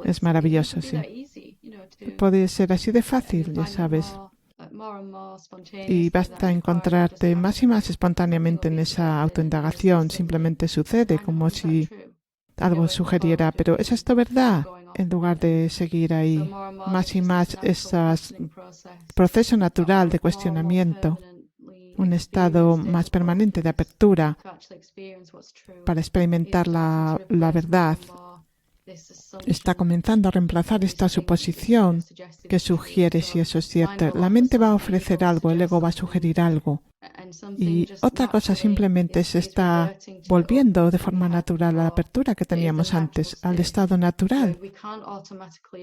Es maravilloso, sí. Puede ser así de fácil, ya sabes. Y basta encontrarte más y más espontáneamente en esa autoindagación. Simplemente sucede como si algo sugeriera, pero ¿es esto verdad? En lugar de seguir ahí más y más ese proceso natural de cuestionamiento, un estado más permanente de apertura para experimentar la verdad, está comenzando a reemplazar esta suposición que sugiere si eso es cierto. La mente va a ofrecer algo, el ego va a sugerir algo. Y otra cosa simplemente se está volviendo de forma natural a la apertura que teníamos antes, al estado natural,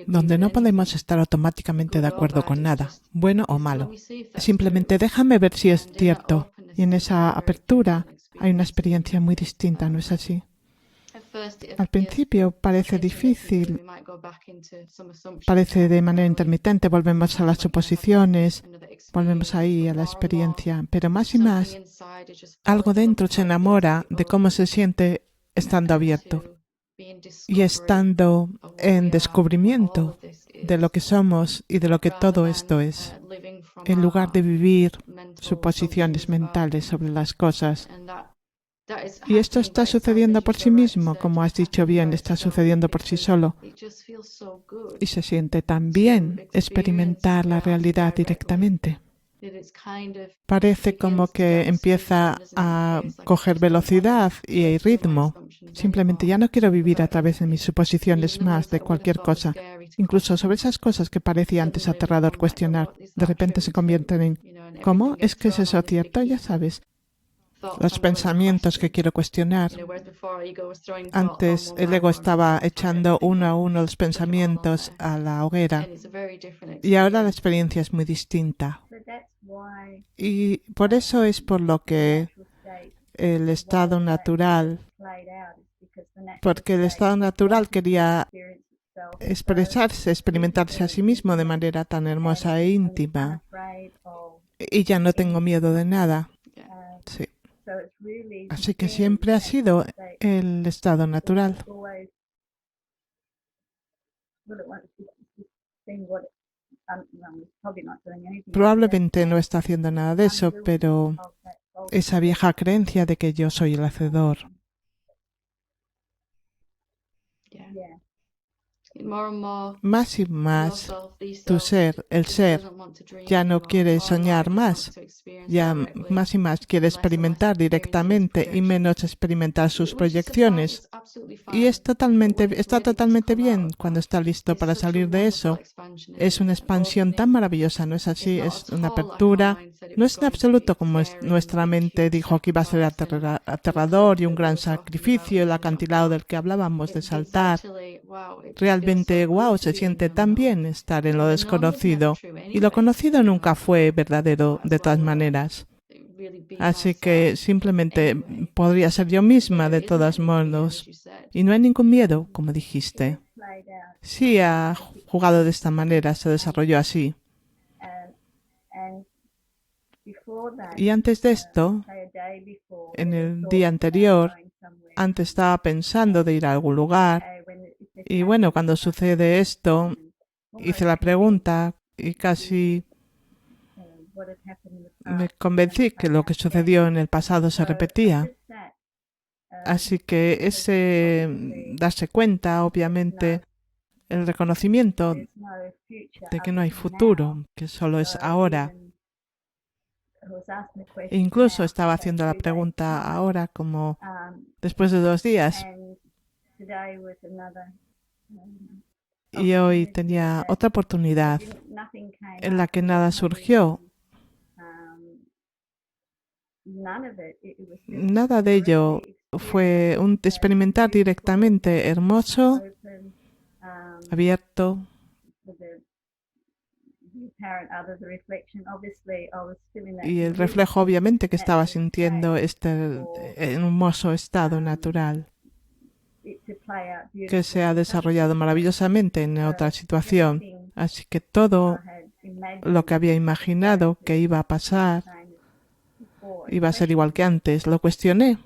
donde no podemos estar automáticamente de acuerdo con nada, bueno o malo. Simplemente déjame ver si es cierto. Y en esa apertura hay una experiencia muy distinta, ¿no es así? Al principio parece difícil, parece de manera intermitente, volvemos a las suposiciones, volvemos ahí a la experiencia, pero más y más algo dentro se enamora de cómo se siente estando abierto y estando en descubrimiento de lo que somos y de lo que todo esto es, en lugar de vivir suposiciones mentales sobre las cosas. Y esto está sucediendo por sí mismo, como has dicho bien, está sucediendo por sí solo. Y se siente tan bien experimentar la realidad directamente. Parece como que empieza a coger velocidad y ritmo. Simplemente ya no quiero vivir a través de mis suposiciones más de cualquier cosa. Incluso sobre esas cosas que parecía antes aterrador cuestionar, de repente se convierten en ¿cómo? ¿Es que es eso cierto? Ya sabes. Los pensamientos que quiero cuestionar. Antes el ego estaba echando uno a uno los pensamientos a la hoguera y ahora la experiencia es muy distinta. Y por eso es por lo que el estado natural, porque el estado natural quería expresarse, experimentarse a sí mismo de manera tan hermosa e íntima. Y ya no tengo miedo de nada. Sí. Así que siempre ha sido el estado natural. Probablemente no está haciendo nada de eso, pero esa vieja creencia de que yo soy el hacedor. Más y más, tu ser, el ser, ya no quiere soñar más, ya más y más quiere experimentar directamente y menos experimentar sus proyecciones. Y está totalmente bien cuando está listo para salir de eso. Es una expansión tan maravillosa, ¿no es así? Es una apertura. No es en absoluto como nuestra mente dijo que iba a ser aterrador y un gran sacrificio, el acantilado del que hablábamos de saltar. Realmente, wow, se siente tan bien estar en lo desconocido. Y lo conocido nunca fue verdadero de todas maneras. Así que simplemente podría ser yo misma de todos modos. Y no hay ningún miedo, como dijiste. Sí, ha jugado de esta manera, se desarrolló así. Y antes de esto, en el día anterior, antes estaba pensando de ir a algún lugar. Y bueno, cuando sucede esto, hice la pregunta y casi me convencí que lo que sucedió en el pasado se repetía. Así que ese darse cuenta, obviamente, el reconocimiento de que no hay futuro, que solo es ahora. Incluso estaba haciendo la pregunta ahora, como después de 2 días. Y hoy tenía otra oportunidad en la que nada surgió. Nada de ello fue un experimentar directamente hermoso, abierto. Y el reflejo, obviamente, que estaba sintiendo este hermoso estado natural que se ha desarrollado maravillosamente en otra situación. Así que todo lo que había imaginado que iba a pasar iba a ser igual que antes. Lo cuestioné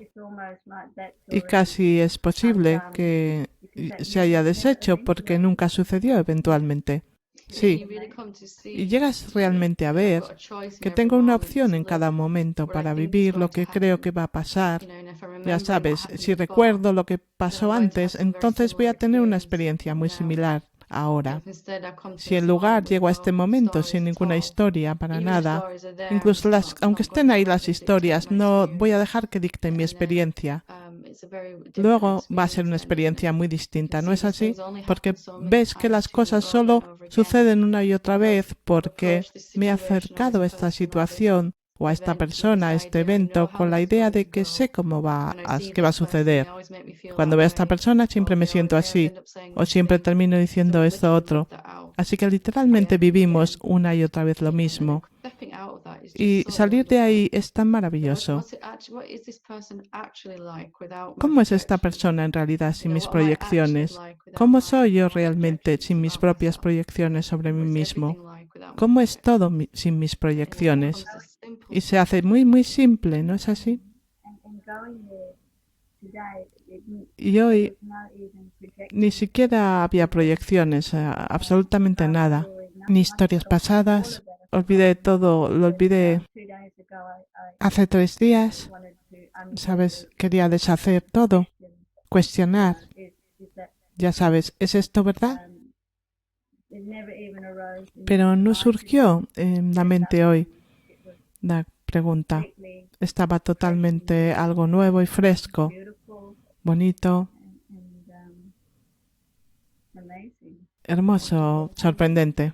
y casi es posible que se haya deshecho porque nunca sucedió eventualmente. Sí, y llegas realmente a ver que tengo una opción en cada momento para vivir lo que creo que va a pasar. Ya sabes, si recuerdo lo que pasó antes, entonces voy a tener una experiencia muy similar ahora. Si en lugar llego a este momento sin ninguna historia, para nada, incluso aunque estén ahí las historias, no voy a dejar que dicten mi experiencia. Luego va a ser una experiencia muy distinta, ¿no es así? Porque ves que las cosas solo suceden una y otra vez porque me he acercado a esta situación o a esta persona, a este evento, con la idea de que sé qué va a suceder. Cuando veo a esta persona siempre me siento así, o siempre termino diciendo esto otro. Así que literalmente vivimos una y otra vez lo mismo. Y salir de ahí es tan maravilloso. ¿Cómo es esta persona en realidad sin mis proyecciones? ¿Cómo soy yo realmente sin mis propias proyecciones sobre mí mismo? ¿Cómo es todo sin mis proyecciones? Y se hace muy, muy simple, ¿no es así? Y hoy ni siquiera había proyecciones, absolutamente nada. Ni historias pasadas. Olvidé todo, lo olvidé hace 3 días. ¿Sabes? Quería deshacer todo, cuestionar. Ya sabes, ¿es esto verdad? Pero no surgió en la mente hoy la pregunta. Estaba totalmente algo nuevo y fresco, bonito, hermoso, sorprendente.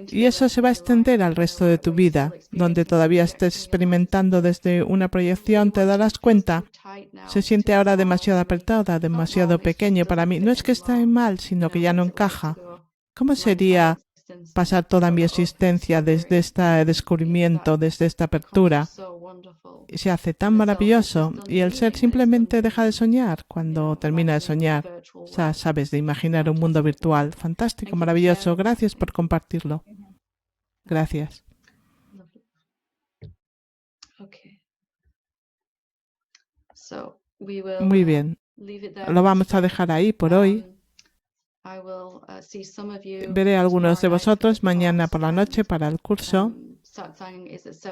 Y eso se va a extender al resto de tu vida, donde todavía estés experimentando desde una proyección, te darás cuenta. Se siente ahora demasiado apretada, demasiado pequeño para mí. No es que esté mal, sino que ya no encaja. ¿Cómo sería pasar toda mi existencia desde este descubrimiento, desde esta apertura? Y se hace tan maravilloso y el ser simplemente deja de soñar cuando termina de soñar. O sea, sabes, de imaginar un mundo virtual. Fantástico, maravilloso. Gracias por compartirlo. Gracias. Muy bien. Lo vamos a dejar ahí por hoy. Veré a algunos de vosotros mañana por la noche para el curso.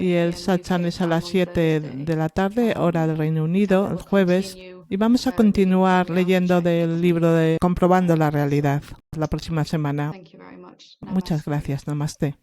Y el satsang es a las 7 de la tarde, hora del Reino Unido, el jueves. Y vamos a continuar leyendo del libro de Comprobando la Realidad la próxima semana. Muchas gracias. Namaste.